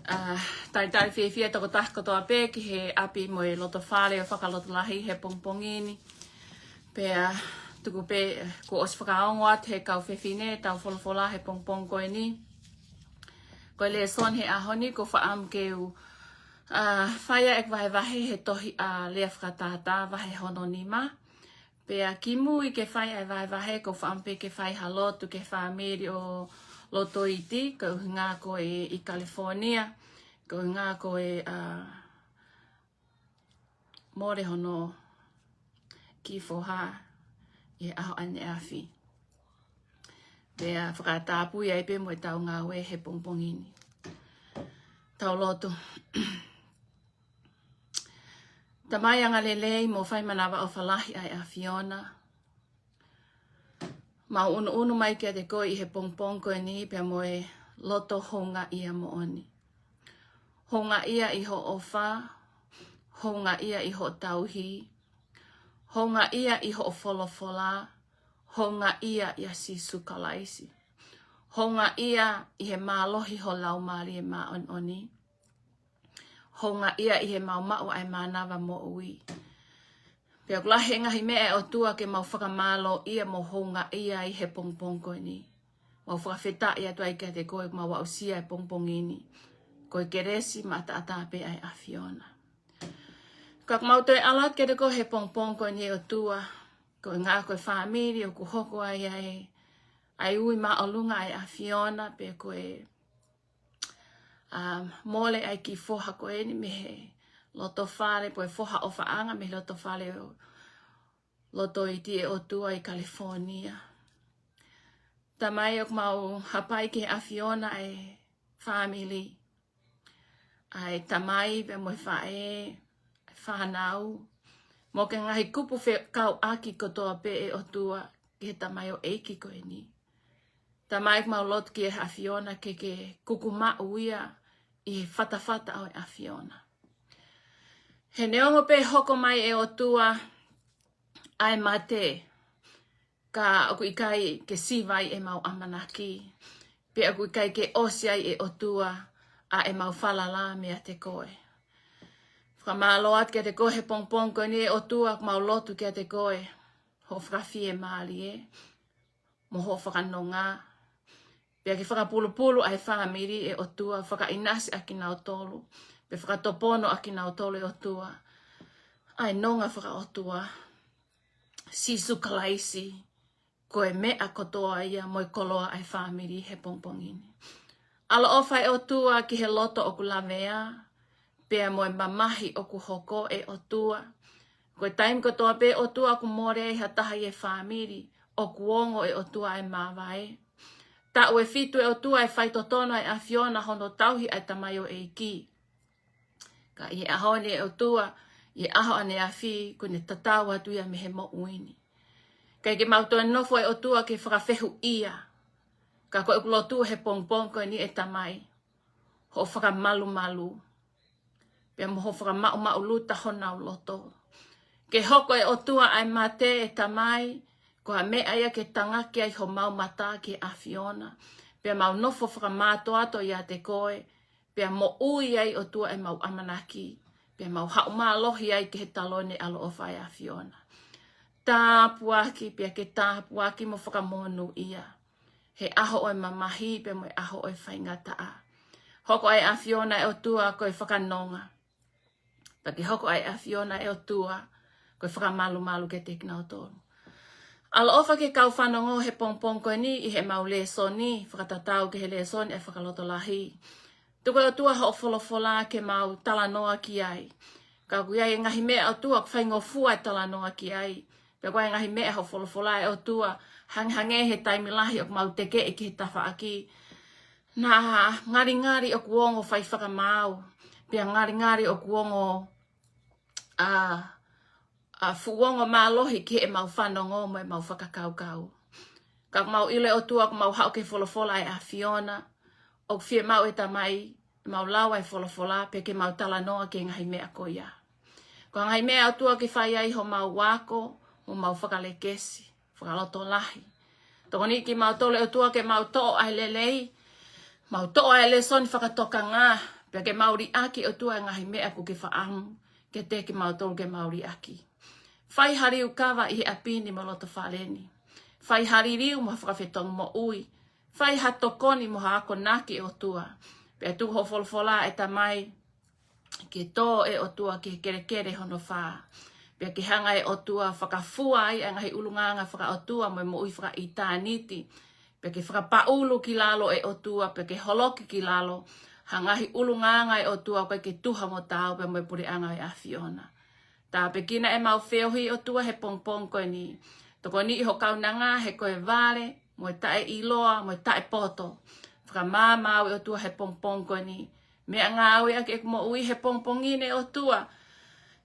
Tai fia toko Okatopa ki he api mo e loto whare o Fakalotolahi he pongpongini. Pea tuku pe ko os whakaongoat he kau whewhine tau wholofola he pongpong koe ni. Koe le son he ahoni ko whaam ke u whaia ek wahe he tohi a lea whakatata wahe hono ni ma. Pea kimu I ke whaia e wahe ko whaam pe ke whai halotu ke whaamiri o loto iti, ko ngā koe I California, ko ngā koe more hono ki foha I aho ane awhi. Pea whakatapu ia ipe mo I tau ngā we he pongpongini. Tau loto. Tamai anga lelei mo whai manawa o whalahi ai a Fiona. Ma unu mai kia te koe I he pongpong koe ni pia mo e loto honga ia mo oni. Honga ia I ho ofa, honga ia I ho tauhi, honga ia I ho wholofola, honga ia I a sisu kalaisi. Honga ia I he mālohi ho lau maari e mā oni. Honga ia I he mau ai mānawa mo ui. Pea kulahe ngahi mea o tua ke mau whakamalo ia mo honga ia I he pongpong koe ni. Mau whakawheta ia tuai kia te koe mau wausia e pongpongini. Koe keresi ma taatape ai a Fiona. Ka mau toi alat kia te koe he pongpong koe ni o tua. Koe ngā koe whaamiri o ku hoko ai ai. Ai ui ma o lunga ai a Fiona pe koe mole ai ki foha koe ni me he. Loto whare poe foha o whaanga me loto whare o loto iti e o tua I California. Tamai ok mau hapai ke a Fiona ai family. Ai tamai pe mo whae, whanau. Mo ke ngahi kupu FE'AUAKI kotoa pe e o tua ke he tamai o eiki koe ni. Tamai ok mau lot ki e a Fiona ke kukuma uia I whatawhata o a Fiona. He neongo pe hoko mai e o tua ai mate ka aku ikai ke siwai e mau amanaki. Pe aku ikai ke osiai e o tua a e mau whalala mea te koe. Whamaloat kia te koe he pongpong koe ni e o tua mau lotu kia te koe. Ho whakawhi e maali e. Mo ho whakanonga. Pea ki whakapulu ai whamiri e o tua whakainasi aki nao tolu. Pe whakatopono aki nao tolu e o tua. Ai nonga whakaotua. Sisu kalaisi. Koe mea kotoa ia moi koloa ai whamiri he pongpongini. Alo ofai o tua ki he loto o ku lavea. Pea moi mamahi o ku hoko e o tua. Koe taim kotoa pe o tua ku more ai hatahi e whamiri. O kuongo e o tua ai mawai. Ta ue fitu e o tua ai whaitotono ai a Fiona hono tauhi ai tamai o eiki. Ka I aho ne o tua, I aho ane a whi, kune tatau atu ia me he mo uini. Kai ke mautoa nofo e o tua ke whakawhehu ia. Ka koe ukulotu he pongpong koe ni e tamai. Ho whakamalu. Pea mo ho whakamau luta hona o loto. Ke hoko e o tua ai mate e tamai, ko ha mea ia ke tangaki ai ho mau mata ke a Fiona. Pea mau nofo whakamato ato ia te koe. Pea mo ui ai o tua e mau amanaki. Pea mau hauma lohi ai ke he talone alo o whai a Fiona. Tāpuaki, pea ke tāpuaki mo whakamonu ia. He aho o e mamahi, pea mo e aho o e whaingataa. Hoko ai a Fiona e o tua koe whakanonga. Pea ke hoko ai a Fiona e o tua koe whakamalu ke te kina o tonu. Alo ofa ke kau whanongo he pongpong koe ni I he mau lesoni, whakatatau ke he lesoni e Fakalotolahi. Tuko o tua ho wholofola ke mau talanoa ki ai. Ka kui ai ngahi mea o tua whaingo fua e talanoa ki ai. Pea kui ai ngahi mea ho wholofola e o tua hanghange he taimilahi o mau teke e ki he tawhaaki. Nā ngari o kuongo whai whakamau. Pea ngari o kuongo fuongo mālohi ki e mau whanongo mo e mau whakakaukau. Ka mau ile o tua mau hao ke wholofola e a Fiona. O whie mau e tamai, mau lawa e wholofola, pe ke mau talanoa ke ngahi mea ko ia. Ko ngahi mea o tua ke whai ai ho mau wako, o mau whakalekesi, Fakalotolahi. Toko ni ki mau tole o tua ke mau to'o ai lelei, mau to'o ai le soni FAKATOKANGA, Pea ke mauri aki o tua ngahi mea ku ke whaamu, ke te ke mautolu ke mauri aki. Whai hari ukawa i he apini mo loto whaleni. Whai hari riu mo whakawhetong mo ui. Whai hatokoni mo haako naki o tua. Pea tu ho folfola e tamai ke tō e o tua ke kere hono whaa. Pea ke hanga e o tua whakafua ai ngahi ulunganga whaka o tua mo ui whaka i tāniti. Pea ke whakapaulu ki lalo e o tua, pea ke holoki ki lalo. Hangahi ulunganga e o tua koe ke tuha mo tau pea mo puri anga e awhiona. Tā pe kina e mau wheohi o tua he pongpong koe ni. Toko ni iho kaunanga he koe vale, mo tae iloa, mo tae poto. Whaka māmau e o tua he pongpong koe ni. Mea ngāwe ake mo ui he pongpongine o tua.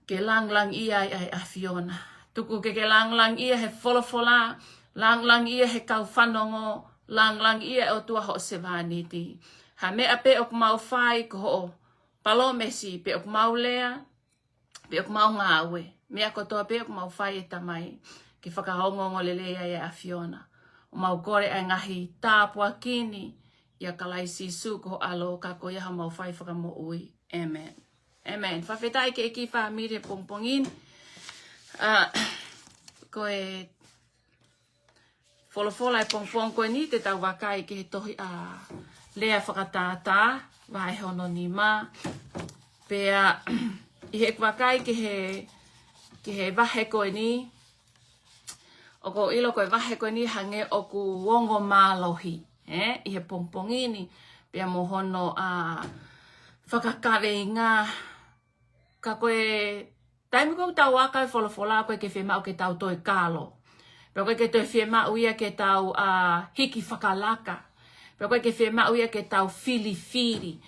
Ke lang ia ai awhiona. Tuku ke lang ia he wholofola, lang ia he kau whanongo, lang ia o tua ho se vaniti. Ha mea pe ok mau whai ko ho palomesi, pe ok mau lea, pe ok mau ngāwe. Mea kotoa pe ok mau whai e tamai. Ki whakahongongo lelea e awhiona. O mau kore ai ngahi tāpua kini. Ia kalai sisu ko alo kako ia ha mau whai whakamo ui. Amen. Amen. Whawhetai ke eki whamire pongpongin. Koe wholofola e pongpong koe ni te tau wakai ke he tohi lea whakatātā. Vai hono ni mā. Pea i he wakai ke he wahe koe ni. O ko ilo koe wahe koe ni hange o ku wongo mālohi. I he pongpongini. Pea mo hono whakakaveinga. Ka koe taimi kou tau waka e wholofola koe ke whemau ke tau toi kālo. Pea koe ke toi whemau ia ke tau hiki whakalaka. Pea koe ke whemau ia ke tau fili.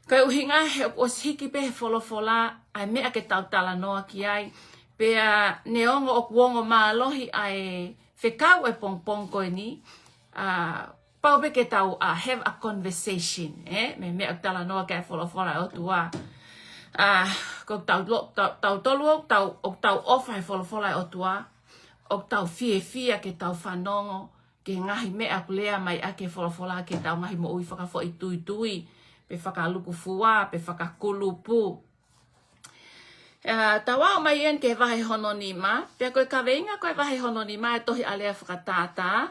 Koe uhinga he os hiki pe he wholofola ai mea ke tau tala noa ki ai. Pea neongo o kuongo mālohi ai whekau e pongpong koe ni. Pau pe ke tau have a conversation. Me mea tala noa ke wholofola o tua. Ko tau tolu o tau ofa e wholofola o tua. O tau fia ke tau whanongo. Ke ngahi mea kulea mai ake wholofola ke tau ngahi mo ui whakafo i tui. Pe whakaluku fua, pe whakakulupu. Tawa o mai en ke wahe hono ni ma. Pea koe kaveinga koe wahe hono ni ma e tohi alea whakatātā.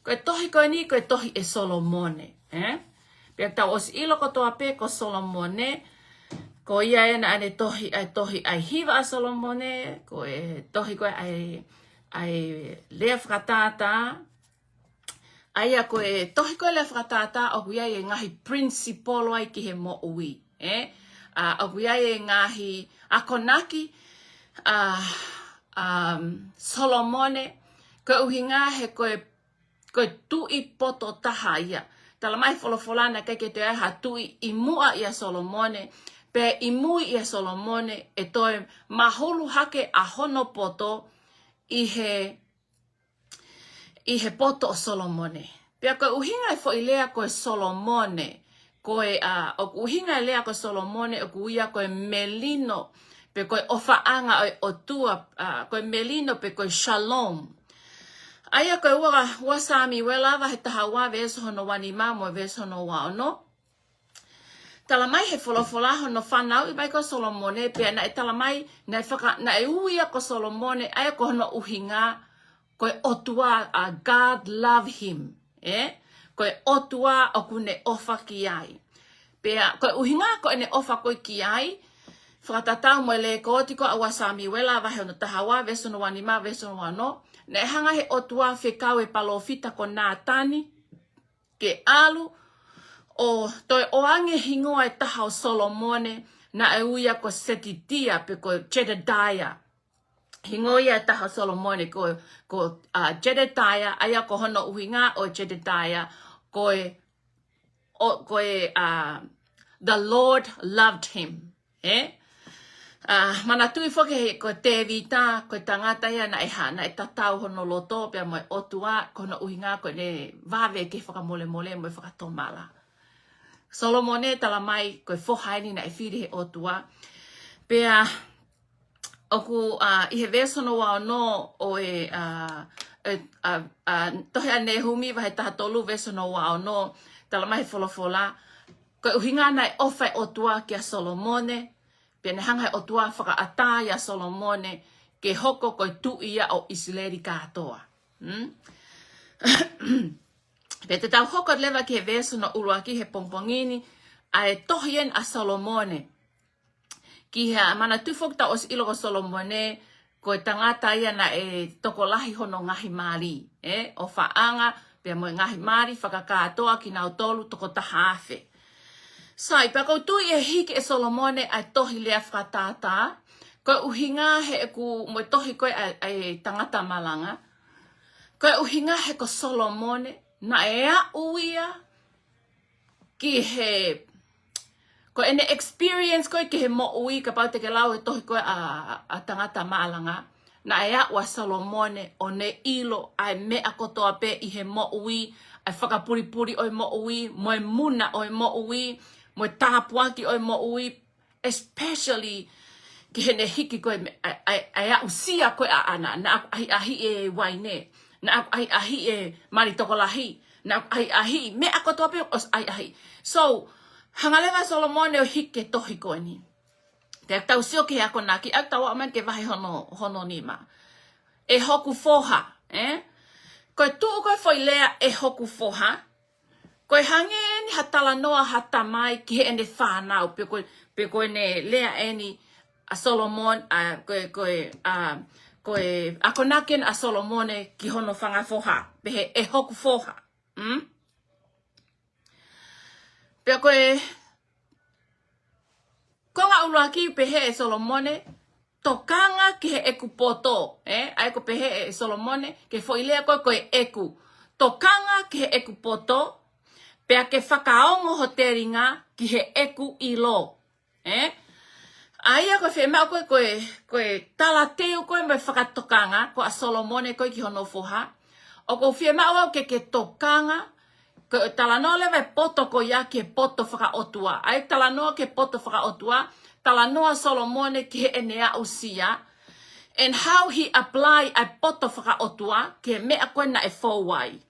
Koe tohi koe ni koe tohi e Solomone. Pea tau os ilo ko toa pe ko Solomone. Ko ia e na ane tohi ai hiva a Solomone. Koe tohi koe ai lea whakatātā. Aia koe tohi koe lea whakatātā o kuia e ngahi principolo ai ki he mo ui. O kuia e ngahi akonaki Solomone. Koe uhinga he koe tui poto taha ia. Tala mai wholofolana kai ke te aha tui i mua ia Solomone. Pe i mui ia Solomone e toi maholu hake a hono poto i he poto o Solomone. Pea koe uhinga e fo i lea koe Solomone. Koe o uhinga e lea koe Solomone o kuia koe melino. Pe koe ofaanga o tua. Koe melino pe koe shalom. Aia koe ua sami welawa he taha wā veso hono wani mamo veso hono wā ono. Tala mai he wholofola hono whanau i mai ko Solomone. Pea na e tala mai na e uia ko Solomone. Aia ko hono uhinga. Koe otua God love him. Koe otua o kune ofa ki ai. Pea koe uhinga ko ene ofa koe ki ai. Whakatatau mo le ko oti ko awa sami welawa he hono taha wā veso no wani mamo veso no wā ono. Ne hanga he otua whekau e palofita ko nā tani, ke alu, o toi oange hingoa e taha o Solomone, na e uia ko Setitia pe ko Jedediah. Hingoia e taha o Solomone ko Jedediah, aia ko hono uhinga o Jedediah, the Lord loved him. Mana tui whoke he ko te vita, ko tangata ia na e hana e tatau hono loto, pea mo e otua, kono uhinga ko ne vave ke whakamole mo e whakatomala. Solomone tala mai ko e whohaini na e whiri he otua. Pea oku i he vesono wao no o tohe a ne humi wa he taha tolu vesono wao no, tala mai wholofola. Koe uhinga nai ofa o tua kia Solomone. Pene hanga o tua whakaata ia Solomone. Ke hoko koe tu ia o Isileli katoa. Pete tau hoko lewa ke veso no uruaki he pongpongini. Ai tohien a Solomone. Ki hea mana tufok ta os ilo ko Solomone. Koe tangata ia na e tokolahi hono ngahi mari. O whaanga. Pea moe ngahi mari whakakatoa ki nau tolu toko tahawhe. Sai, pa kou tui e hiki e Solomone ai tohi lea whakatata. Koe uhinga he e ku moe tohi koe ai tangata malanga. Koe uhinga he ko Solomone na e a uia ki he... Koe ene experience koe ki he mo ui ka pau te ke lau e tohi koe a tangata malanga. Na e a ua Solomone o ne ilo ai mea kotoa pe i he mo ui. Ai whakapuripuri oi mo ui, moe muna oi mo ui. Moe tāpuaki oi mo ui, especially ki hene hiki koe ai au sia koe a ana, na aku ahi e waine, na aku ahi e maritokolahi, na aku ahi me ako tope os ahi. So, hangalewa Solomone o hike tohi koe ni. Te tau sio ki ako naki, ak tau aman ke vahe hono nima. E hoku foha, Koe tuu koe foi lea e hoku foha, koe hangen hatala noa hatamai ki he ene whanau. Pe koe ne lea eni a Solomon, koe akonaken a Solomone ki hono whanga foha. Pe he e hoku foha. Pe koe konga uruaki pe he e Solomone, tokanga ki he eku poto. Ai ko pe he e Solomone, ke foi lea koe eku. Tokanga ki he eku poto, pea ke whakaongo ho te ringa ki he eku ilo. Aia koe whemau koe tala teo koe mai whakatokanga, ko a Solomone koe ki hono foha. O ko whemau au ke tokanga, koe tala noa lewe poto ko ia ki he poto whakaotua. Ai tala noa ke poto whakaotua, tala noa Solomone ki he enea usia. And how he apply ai poto whakaotua, ke mea koe na e fōwai.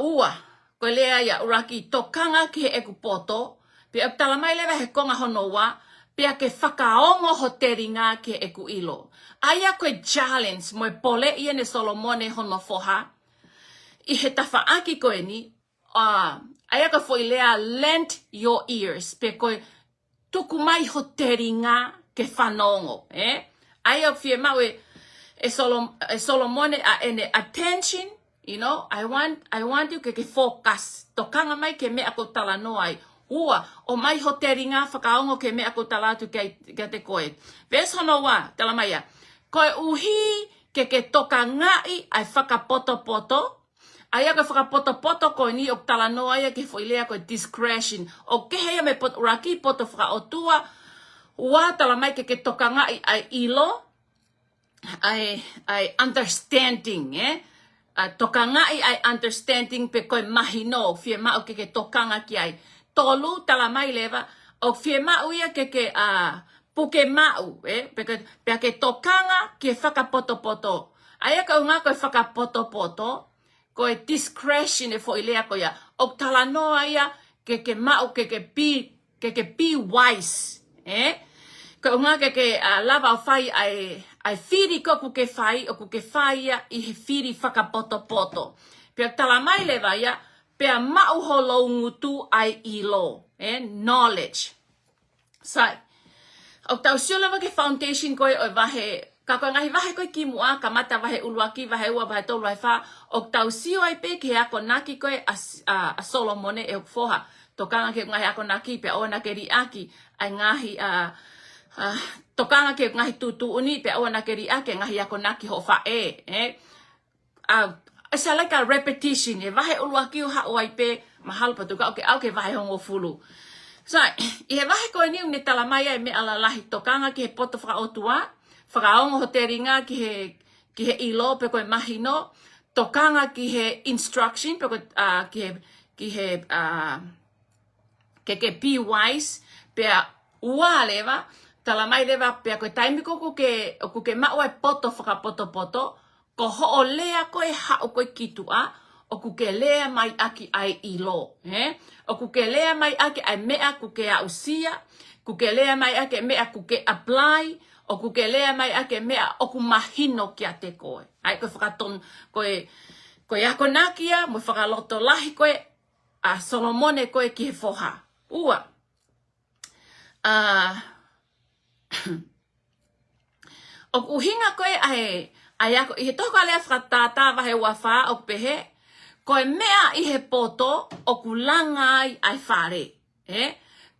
Ua, koe lea ia uraki tokanga ki he eku poto, pe ak tala mai lewa he konga honoa, pe ke whakaongo ho te ringa ki he eku ilo. Aia koe challenge, moe pole ia ne Solomone hono foha, i he tawhaaki koe ni, aia koe foi lea lend your ears, pe koe tuku mai ho te ringa ke whanongo. Aia fie mau e Solomone a ene attention, you know, I want you ke focus. Tokanga mai ke mea ko tala noai. Ua, o mai ho te ringa whakaongo ke mea ko tala atu ke te koe. Ves hono wa, tala mai a. Koe uhi ke toka ngai ai whakapoto-poto. Aia koe whakapoto-poto koe ni o tala noai ke foilea koe discretion. O ke hea me raki poto whakaotua. Ua, tala mai ke toka ngai ai ilo. Ai understanding, tokanga ai understanding pe koe mahino, fie mao ke tokanga ki ai. Tolu tala mai lewa, o fie mao ia ke puke mau, pe ke tokanga ke whakapoto-poto. Aia ka unga koe whakapoto-poto, koe discretion e fo ilea ko ia. O tala noa ia ke mao ke be wise, Ka unga ke lava o whai ai whiri ko ku ke whai o ku ke whai ia i he whiri whakapoto-poto. Pea tala mai lewa ia, pea mauho lo ngutu ai ilo, knowledge. Sai, o tau sio lewa ke foundation koe o vahe, ka koe ngahi vahe koe ki mua, ka mata vahe uluaki, vahe ua, vahe tolu ai wha, o tau sio ai pe ke ako naki koe a Solomone e ukfoha. Tokanga ke ngahi ako naki, pea o na ke riaki, ai ngahi tokanga ke ngahi tutu uni pe awana ke riake ngahi ako naki ho fa it's like a repetition vahe uluaki ha oi pe mahal patuka okay vahe hongo fulu so i vahe ko ni ni tala mai e me ala lahi tokanga ke poto fra otua fra ongo hoteringa ki he ilo pe ko mahino tokanga ki he instruction pe ko ki he ke be wise pe ualeva tala mai lewa pea koe taimi ko ke maua e poto whakapoto-poto, ko ho o lea koe hao koe kitua, o kuke lea mai aki ai ilo. O kuke lea mai aki ai mea kuke a usia, kuke lea mai aki mea kuke apply, o kuke lea mai aki mea o ku mahino kia te koe. Ai koe whakaton koe ako nakia, mo whakalotolahi koe, a Solomone koe ki he foha. Ua. O uhinga koe ai ako, i he toko alea whakatata wahe wawha o pehe, koe mea i he poto o ku langa ai whare.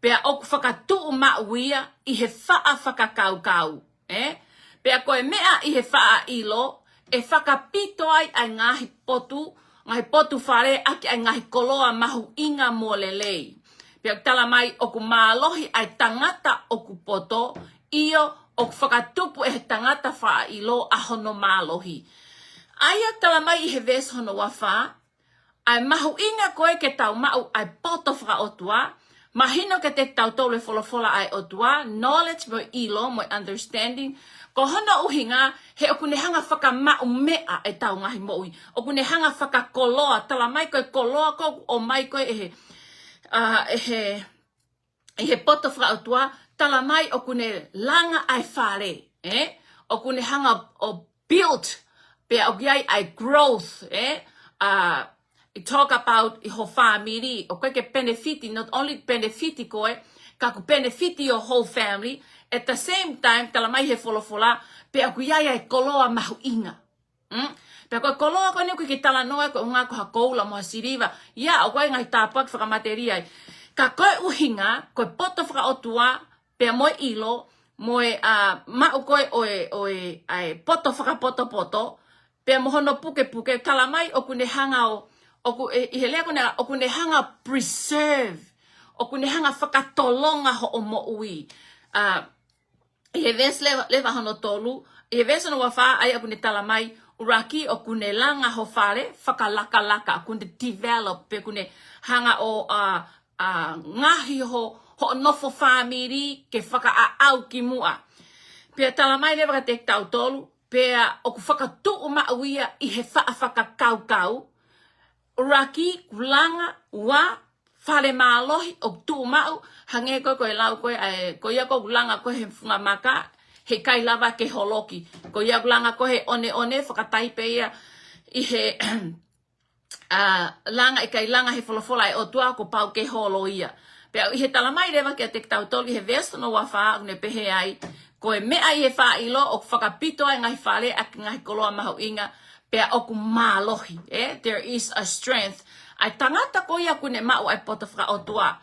Pea o ku whakatuu mauia i he whaa whakakaukau. Pea koe mea i he whaa ilo, e whakapito ai ngahi potu whare aki ai ngahi koloa mahu inga molelei. Pea tala mai o ku mālohi ai tangata o ku poto, iyo o ku whakatupu e he tangata whaa ilo a hono mālohi. Aia tala mai i he ves hono wawha, ai mahu inga koe ke tau mau ai poto whakaotua, mahino ke te tau tole wholofola ai otua, knowledge mo ilo, mo understanding, ko hono uhinga, he okune hanga whakamau mea e tau ngahi moui. Okune hanga whakakoloa, tala mai koe koloa ko o mai koe e he poto whakaotua, tala mai okune langa ai whare. Okune hanga o build, pea okiai ai growth. We talk about ho family, o koe ke benefiti, not only benefiti koe, ka ku benefiti your whole family. At the same time, tala mai he wholofola, pe aku iai ai koloa mahu inga. Pe koe koloa koe niu ki tala noa koe unga ko ha koula moha siriva. Ia, o koe ngai tāpuak whakamateria ai. Ka koe uhinga, koe poto whakaotua, pe moe ilo, moe mau koe oe ai poto whakapoto, pe mohono puke, tala mai o kune hanga i he lea kune hanga preserve, o kune hanga whakatolonga ho o mo ui. I he ves lewa hono tolu, i he ves hono wawha ai a kune tala mai, uraki o kune langa ho whare, whakalaka, kune develop, pe kune hanga o ngahi ho nofo whamiri, ke whaka au ki mua. Pea tala mai lewa ka te tau tolu, pea o ku whakatuu mauia i he whakakaukau, uraki, kulanga, ua, whare mālohi, o tuu mau, hange koe lau koe ia koe kulanga koe he whunga maka, he kai lava ke holoki. Koe ia kulanga koe he one, whakataipe ia, i he langa, i kai langa he wholofola e o tua ko pau ke holo ia. Pea i he talamai rewa ki a te tau toli he vesto no wawha, une pehe ai, koe mea i he wha ilo, o whakapito ai ngahi whale, aki ngahi koloa mahu inga, pea oku mālohi, There is a strength. Ai tangata ko ia kune mau ai poto whakaotua.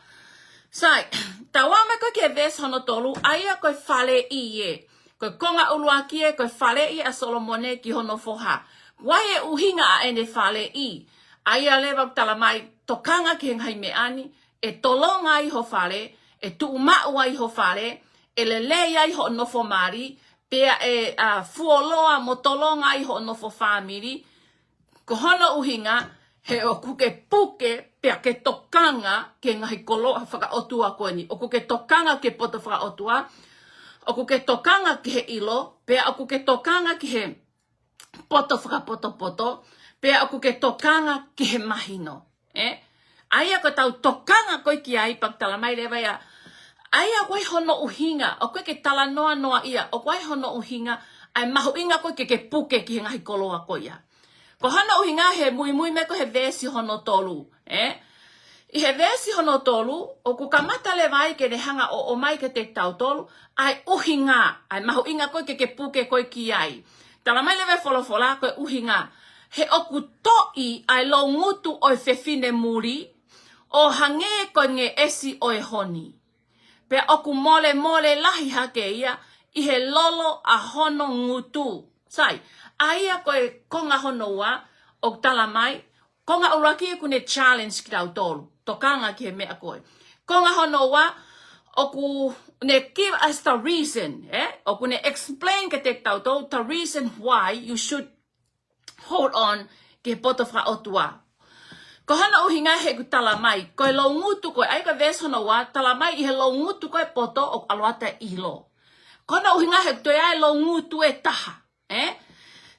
Sai, tawa mai koe ke ves hono tolu, aia koe whale i e. Koe konga uluaki e, koe whale i a Solomone ki hono foha. Wai e uhinga a ene whale i. Aia lewa tala mai tokanga ki hengai me ani, e tolonga i ho whale, e tuu mau ai ho whale, e lelei ai ho nofo mari, pea e fuoloa mo tolonga i ho nofo whamiri, ko hono uhinga, he o kuke puke, pea ke tokanga ke ngahi koloa whakaotua koe ni. O kuke tokanga ke poto whakaotua, o kuke tokanga ki he ilo, pea o kuke tokanga ki he poto whakapoto, pea o kuke tokanga ki he mahino. Aia ko tau tokanga koe ki ai, pak tala mai rewa ia, aia koe hono uhinga, o koe ke tala noa ia, o koe hono uhinga, ai mahu inga koe ke puke ki he ngahi koloa koe ia. Ko hono uhinga he mui me ko he vesi hono tolu, I he vesi hono tolu, o ku kamata le vai ke ne hanga o mai ke te tau tolu, ai uhinga, ai mahu inga koe ke puke koe ki ai. Tala mai lewe wholofola koe uhinga, he oku toi ai lo ngutu o whewhine muri, o hange koe nge esi o honi. Pe oku mole lahi hake ia, I he lolo a hono ngutu. Sai, aia koe konga honoa, o tala mai, konga uraki e kune challenge ki tau tolu, tokanga ki he mea koe. Konga honoa, o ku ne give us the reason, o ku ne explain ke te tau tolu, the reason why you should hold on ki he poto wha otua. Ko hana uhinga he ku tala mai, koe lo ngutu koe, aika ves honoa, tala mai I he lo ngutu koe poto o aloata ilo. Ko hana uhinga he ku toi ai lo ngutu e taha,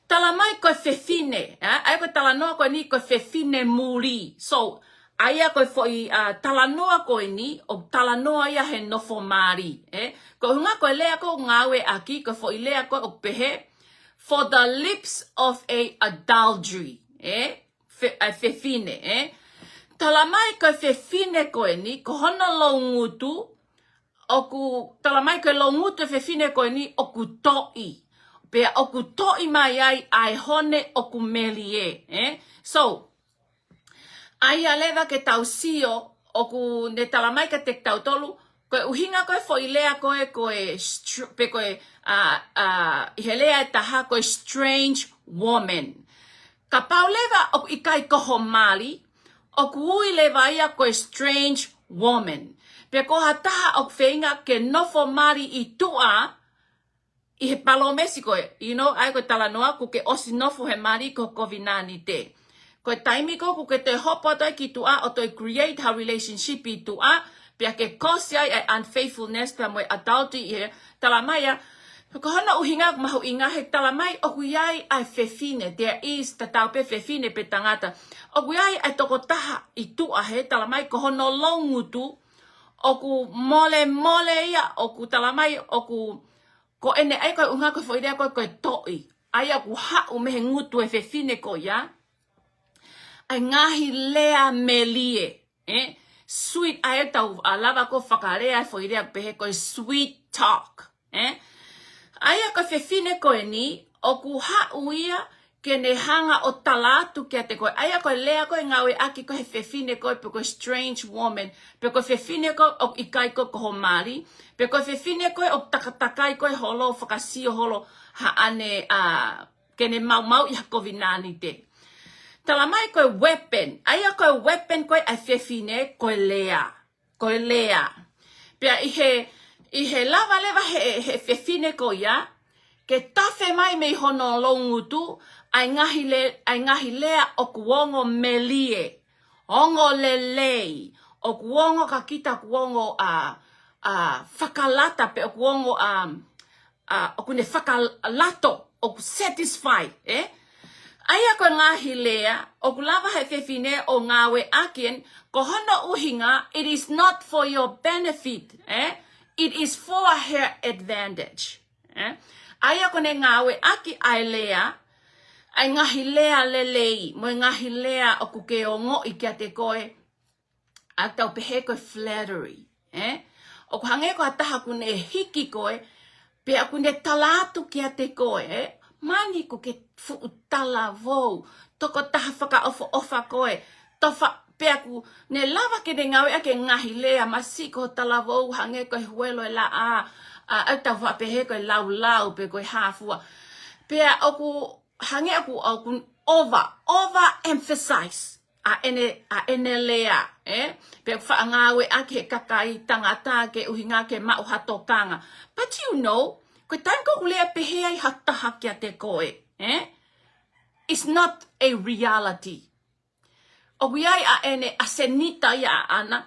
tala mai koe fefine, ai koe tala noa koe ni koe fefine muri. So, aia koe foi tala noa koe ni, o tala noa ia he nofo mari. Ko hunga koe lea ko ngawe aki, koe foi lea koe o pehe, for the lips of a adultery. Fefine, tala mai koe fefine koe ni, ko hona lo ngutu, oku tala mai koe lo ngutu fefine koe ni, oku toi. Pea oku toi mai ai hone oku melie. So, ai aleva ke tau sio, oku ne tala mai ka te tau tolu, koe uhinga koe foi lea koe pe koe ihelea e taha koe strange woman. Ka pau leva oku ikai koho mali, oku ui leva ia koe strange woman. Pe koha taha oku whenga ke nofo mali I tua, I he palomesi koe, ai koe tala noa ku ke osi nofo he mali ko kovinani te. Koe taimi ko ku ke te hopo toi ki tua o toi create ha relationship I tua, pia ke kosi ai unfaithfulness pia moe adultery I tala mai ko hana uhinga mahu inga he tala mai oku iai ai fefine, there is ta tau pe fefine pe tangata. Oku iai ai toko taha I tua he tala mai ko hono longutu, oku mole ia, oku tala mai oku ko ene ai koe unga koe whaidea koe toi. Ai aku hau mehe ngutu e fefine ko ia. Ai ngahi lea melie. Sweet ai tau lava ko whakarea whaidea pehe koe sweet talk. Ai koe fefine koe ni, oku hau ia ke ne hanga o talatu kia te koe. Ai koe lea koe ngawe aki koe fefine koe pe koe strange woman. Pe koe fefine koe o ikai koe koho mari. Pe koe fefine koe o takatakai koe holo, whakasio holo ha ane kene mau I hakovinani te. Tala mai koe weapon. Aia koe weapon koe ai fefine koe lea. Koe lea. Pea ihe lava leva he fefine koe ia. Ke tafe mai me hono longutu. Ai ngahi lea o kuongo melie. Ongo lelei. O kuongo kakita kuongo whakalata pe o kuongo o kune whakalato o satisfy, Aia koe ngahi lea, o kulava he fefine o ngawe akien, ko hono uhinga, it is not for your benefit, It is for her advantage, Aia kone ngawe aki ai lea, ai ngahi lea lelei, mo ngahi lea o kuke o ngo I kia te koe, a tau pehe koe flattery, O kuhange ko ataha kune hiki koe, pe kune talatu kia te koe, Mani ko ke fu tala vou, toko taha whaka koe, tofa pe aku ne lava ke ne ngawe ake ngahi lea masiko tala vou hange koe huelo e la au tau whapehe koe lau pe koe hafua. Pe aku hange aku over emphasize a ene lea, Pe aku whaangawe ake kakai tangata ke uhinga ke FAKATOKANGA. But you know, koe tanko kulea pehe ai hataha kia te koe, It's not a reality. O wiai a ene asenita ia a ana,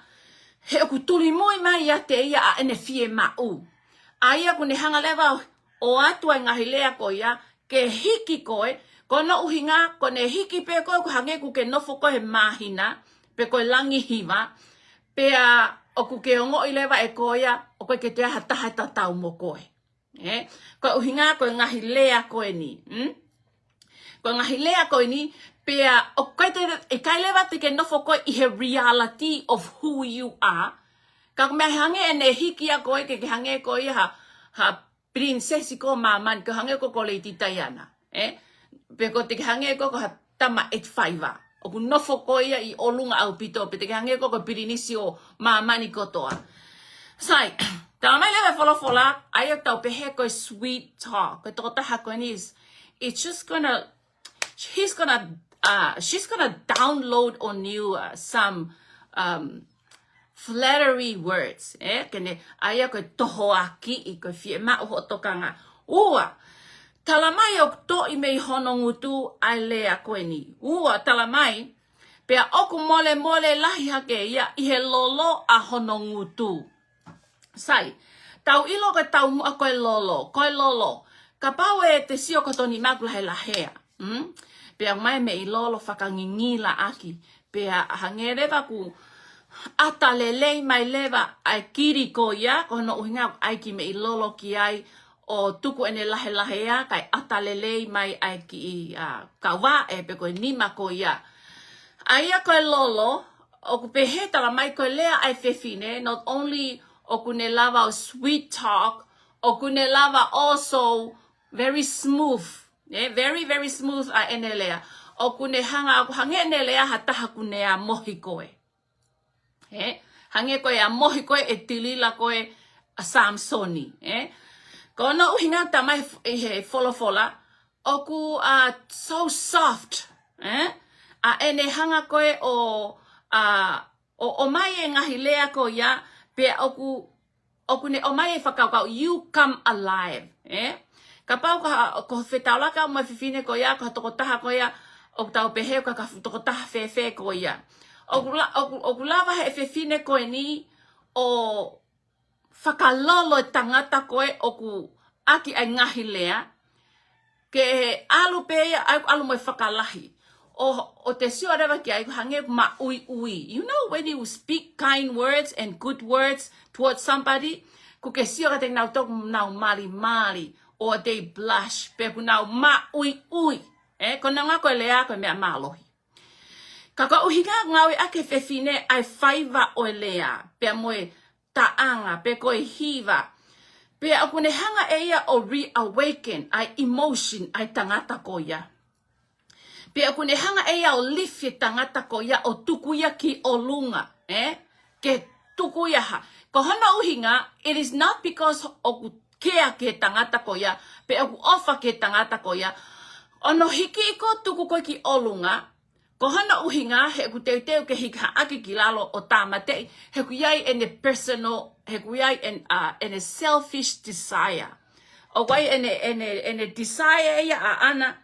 he oku tuli moi mai ia te ia a ene fie mau. Aia kune hanga lewa o atu ai ngahi lea ko ia, ke hiki koe, kono uhinga, kone hiki pe koe ku hange ku ke nofo koe he mahina, pe koe langi hiva, pe oku ke ongo I lewa e koe ia, o koe ke te aha taha tatau mo koe. Koe uhinga koe ngahi lea koe ni. Koe ngahi lea koe ni, pea o koe te kai lewa te ke nofo koe I he reality of who you are. Ka mea hange ene hiki a koe ke hange koe ha princesi ko mamani, ke hange ko le titaiana. Pe ko te hange ko ha tama 85a. O ku nofo koe I olunga au pito, pe te hange ko pirinisi o mamani kotoa. Sai, tala mai lewe wholofola, ai o tau pehe koe sweet talk. Koe toko taha koe ni it's just she's gonna download on you some flattery words. Kene ai koe toho aki I koe FE'AUAKI. Ua, tala mai o to I mei hono ngutu ai lea koe ni. Ua, tala mai, pea oku mole lahi hake ia I he lolo a hono ngutu. Sai, tau ilo koe tau mua koe lolo. Ka pau e te sio kotoni magula he lahea. Pea mai me I lolo whakangingila aki. Pea hangerewa ku ata lelei mai lewa ai kiri ko ia. Kono uhinga aiki me I lolo ki ai o tuku ene lahe lahea. Kai ata lelei mai aiki kawa e pe koe nima ko ia. Aia koe lolo, oku pehe tala mai koe lea ai fefine, not only oku ne lava o sweet talk, oku ne lava also very smooth, very, very smooth a ene lea. Oku ne hanga, oku hange ene lea hataha kune a mohi koe. Hange koe a mohi koe e tilila koe a Samsoni. Kono uhinga tamai he folofola, oku so soft, a ene hanga koe o mai e ngahi lea ko ia, pe oku ne o mai e whakaukau, you come alive, Ka pau ko whetaulaka o mai whiwhine ko ia, ko toko taha ko ia, o tau pehe ka toko taha whewhe ko ia. Oku lava he whiwhine koe ni, o whakalolo tangata koe, oku aki ai ngahi lea, ke alu peia, alu mai whakalahi. O te sio rewa ki ai hange ma ui ui. You know when you speak kind words and good words towards somebody, ku ke sio ka te nau toku nau mali mali, or they blush, pe ku nau ma ui ui. Kona ngā koe lea koe mea mālohi. Kaka uhinga ngawe ake whewhine ai whaiva o lea, pe moe taanga, pe koe hiva. Pe aku ne hanga eia o reawaken, ai emotion, ai tangata ko ia. Pe aku ne hanga eia o lifi tangata ko ia o tukuia ki o lunga. Ke tukuia ha. Ko hana uhinga, it is not because oku kea ke tangata ko ia, pe oku ofa ke tangata ko ia. Ono hiki iko tuku koe ki o lunga, ko hana uhinga, he ku teu ke hika aki ki lalo o tāmatei, he ku iai ene personal, he ku iai ene selfish desire. O wai ene desire ia a ana,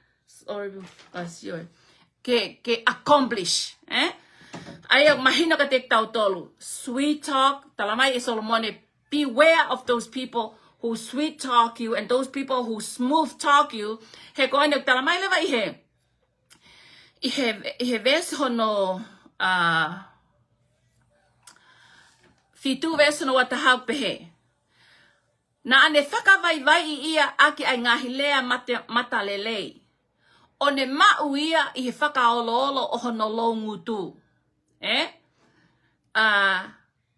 ke accomplish, Aya mahina ka tek tau tolu. Sweet talk, talamai e Solomone, beware of those people who sweet talk you and those people who smooth talk you. He ko ane talamai lewa ihe ves hono fitu ves hono watahau pehe. Na ane whakawai ia aki ai ngahi lea mata lelei. O ne mau ia i he whakaolo o hono lo ngutu.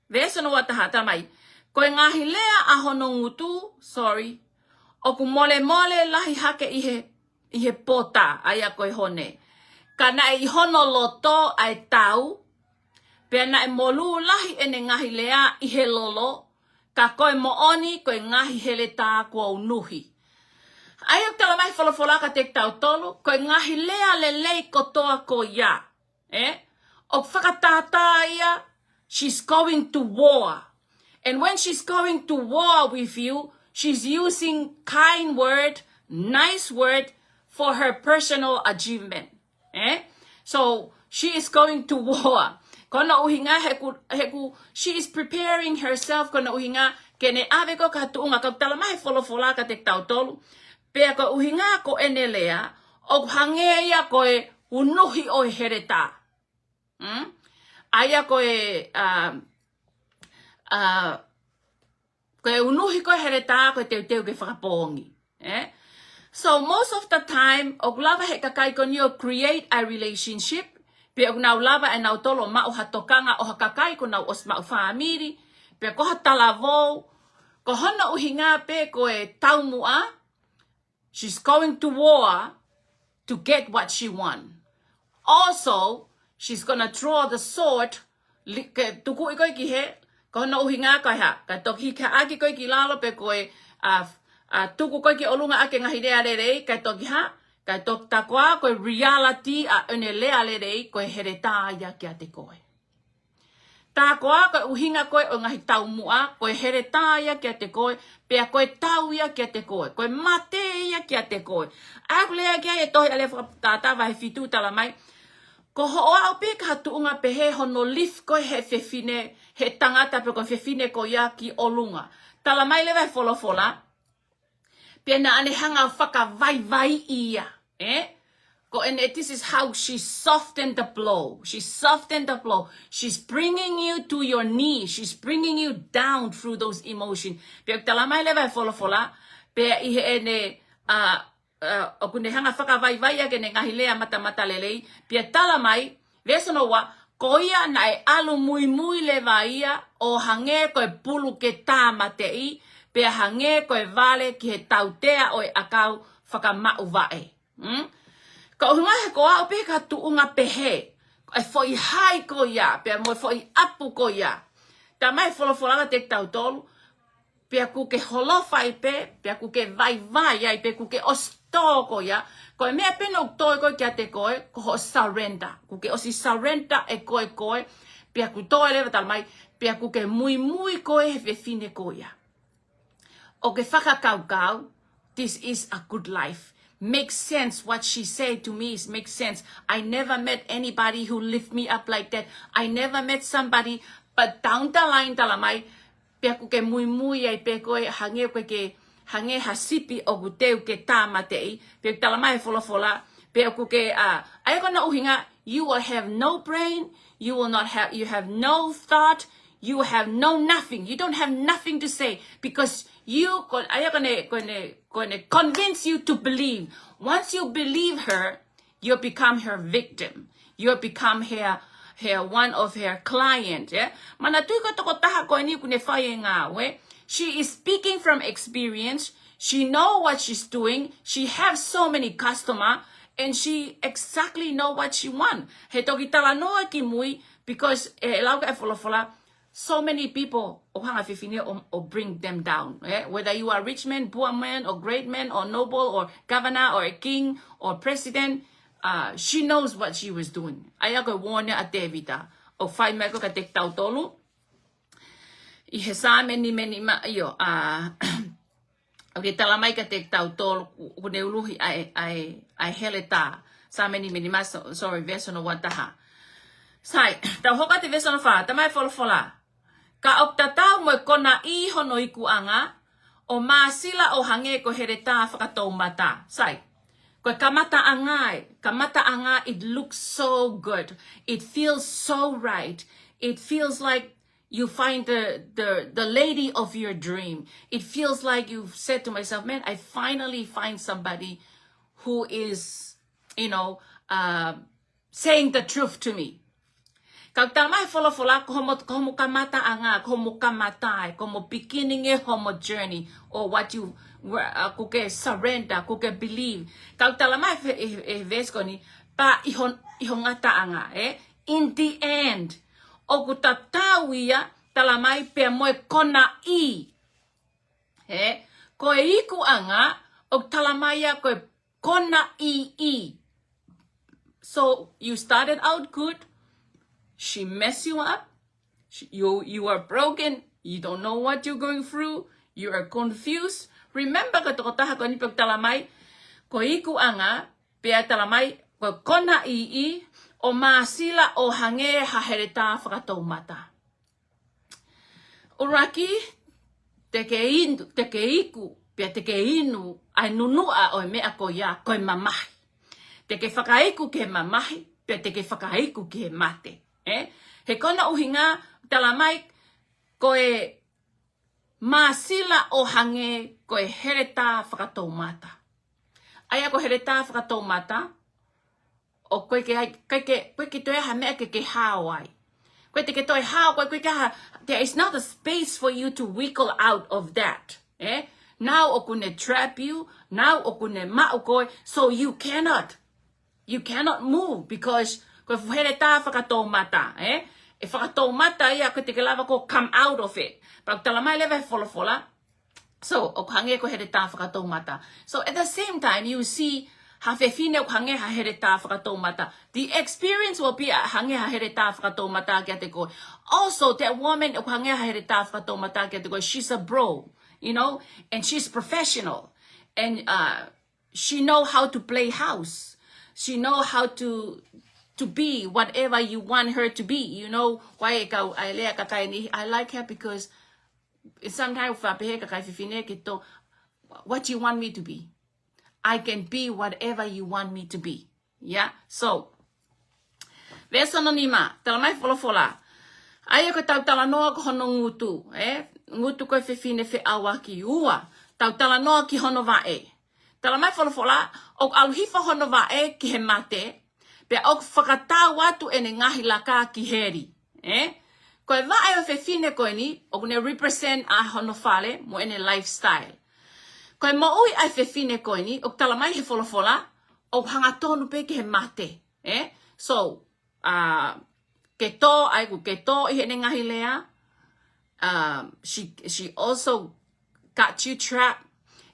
Vesa no wataha tamai. Koe ngahi lea a hono ngutu, sorry. O ku mole lahi hake i he pota aia koe hone. Ka na i hono loto ai tau. Pea na e molu lahi ene ngahi lea i he lolo. Ka koe mooni koe ngahi hele tā kua unuhi. Ai o tala mai whalafolaka te tau tolu, koe ngahi lea lelei kotoa ko ia. O whakatata ia, she's going to war. And when she's going to war with you, she's using kind word, nice word for her personal achievement. So she is going to war. Kono uhinga heku, she is preparing herself, kono uhinga, kene ave ko katuunga, ka tala mai whalafolaka te tau tolu, pea ko uhinga ko enelea, o hangea koe unuhi o hereta. Aya koe, koe unuhi koe hereta, koe teu ke whakapongi. So most of the time, o lava he kakai konio create a relationship, pe o nau lava e nau tolo ma'u hatokanga o hakakai ko nau os ma'u whaamiri, pe ko hatalavo, ko hana uhinga pe koe taumua, she's going to war to get what she wants. Also, she's gonna draw the sword. Tuku ikoi ki he, ko hana uhinga kai ha, ka toki ka aki koi ki lalo pe koe tuku koi ki olunga ake ngahi rea rei, kai toki ha, kai toki takoa koe reality a une lea rei koe hereta ia kia te koe. Takoa koe uhinga koe o ngahi taumua, koe hereta ia kia te koe, pea koe tau ia kia te koe, koe mate ia kia te koe. Aku lea kia e tohi ale tata vai fitu tala mai, ko hoa o pe ka hatuunga pe he hono lif koe he whewhine, he tangata pe koe whewhine ko ia ki olunga. Tala mai le vai wholofola, Pia na ane hanga whakawai ia. And this is how she softened the blow. She softened the blow. She's bringing you to your knees. She's bringing you down through those emotions. Pia talamai lewa fola. Pia ihe ene o kune hanga whakawai ake ne ngahilea mata lelei. Pia talamai, vesono wa, koia na e alu mui lewa ia o hange koe pulu ke tāmatei. Pia hange koe vale ki he tautea o e akau whakamau vae. Ka uhunga he koa o pe ka tuunga pehe. E foi hai ko ia. Pea mo foi apu ko ia. Ta mai folofolaga te tautolu. Pea kuke holofai pe. Pea kuke vai ai pe kuke osto ko ia. Koe mea pena uktoi koe kia te koe. Ko ho surrender. Kuke osi surrender e koe. Pea kutoe lewa talmai. Pea kuke mui koe he fine ko ia. O ke whakakaukau. This is a good life. Makes sense. What she said to me makes sense. I never met anybody who lift me up like that. I never met somebody, but down the line talamai, pea kuke mui ai pe koe hange koe ke hange hasipi o kuteu ke tāmatei, pea talamai fola, pea kuke ai kona uhinga, you will have no brain, you have no thought, you have no nothing. You don't have nothing to say because you are gonna convince you to believe. Once you believe her, you become her victim. You become her one of her client. Yeah? She is speaking from experience. She know what she's doing. She has so many customers, and she exactly know what she want. Because so many people or bring them down. Whether you are rich man, poor man, or great man, or noble, or governor, or a king, or president, she knows what she was doing. Ayago warne a Davida. O fai meko ka tek tau tolu. I he sa many ma iyo. Okay, talamai ka tek tau tolu. Kune uluhi ai heleta. Sa many ma. Sorry, verso no wataha. Sai, tau hoka te verso no fa. Tamai fola. Ka optatau mo kona I hono iku anga o masila o hange ko hereta whakatou mata. Sai, ko kamata anga, it looks so good. It feels so right. It feels like you find the lady of your dream. It feels like you've said to myself, man, I finally find somebody who is, saying the truth to me. Kau tamai fola komo kamata anga, komo kamatai, komo beginning e homo journey, or what you kuke surrender, kuke believe. Kau talamai veskoni pa ihongata anga, In the end, o kutatawia talamai pe moe kona I, koe iku anga, o talamaya koe kona I. So you started out good. She mess you up. You are broken. You don't know what you're going through. You are confused. Remember ka tokotaha ko ni pagtalamay ko iku anga pia talamay ko kona I o masila o hange hahereta whakatou mata. Uraki teke iku pia teke inu ai nunua o mea ko ya ko mamahi. Teke whakaiku ke mamahi pia teke whakaiku ke mate. He kona uhinga talamai koe masila o hange koe hereta whakatou mata. Aya ko hereta whakatou mata o koe ke toe ha mea ke hawai. Koe te ke toe hao koe ke ha, there is not a space for you to wiggle out of that. Now o kune trap you, now o kune ma'u koe, so you cannot move because ko hereta whakatou mata, E whakatou mata ia ko te ke lava ko come out of it. Pag talamai lewe fola. So, o hange ko hereta whakatou mata. So, at the same time, you see ha whewhine o hange ha hereta whakatou mata. The experience will be hange ha hereta whakatou mata kia te koe. Also, that woman o hange ha hereta whakatou mata kia te koe, she's a bro, and she's professional. And she know how to play house. She know how to be whatever you want her to be. Why I like her because sometimes what you want me to be. I can be whatever you want me to be. Yeah? So, verse anonima, tala mai folofola. Aia ko tau tala noa ko hono ngutu. Ngutu koe fefine FE'AUAKI. Ua, tau tala noa ki hono vae. Tala mai folofola, ok aluhifa hono vae ki he mate. Pe ok whakatau atu ene ngahi laka ki heri. Koe vae o fefine koe ni, ok ne represent a hono fale mo ene lifestyle. Koe maui ai fefine koe ni, ok tala mai he folofola, ok hanga tonu pe ki he mate. So, keto, ai ku keto i he ngahi lea. She also got you trapped,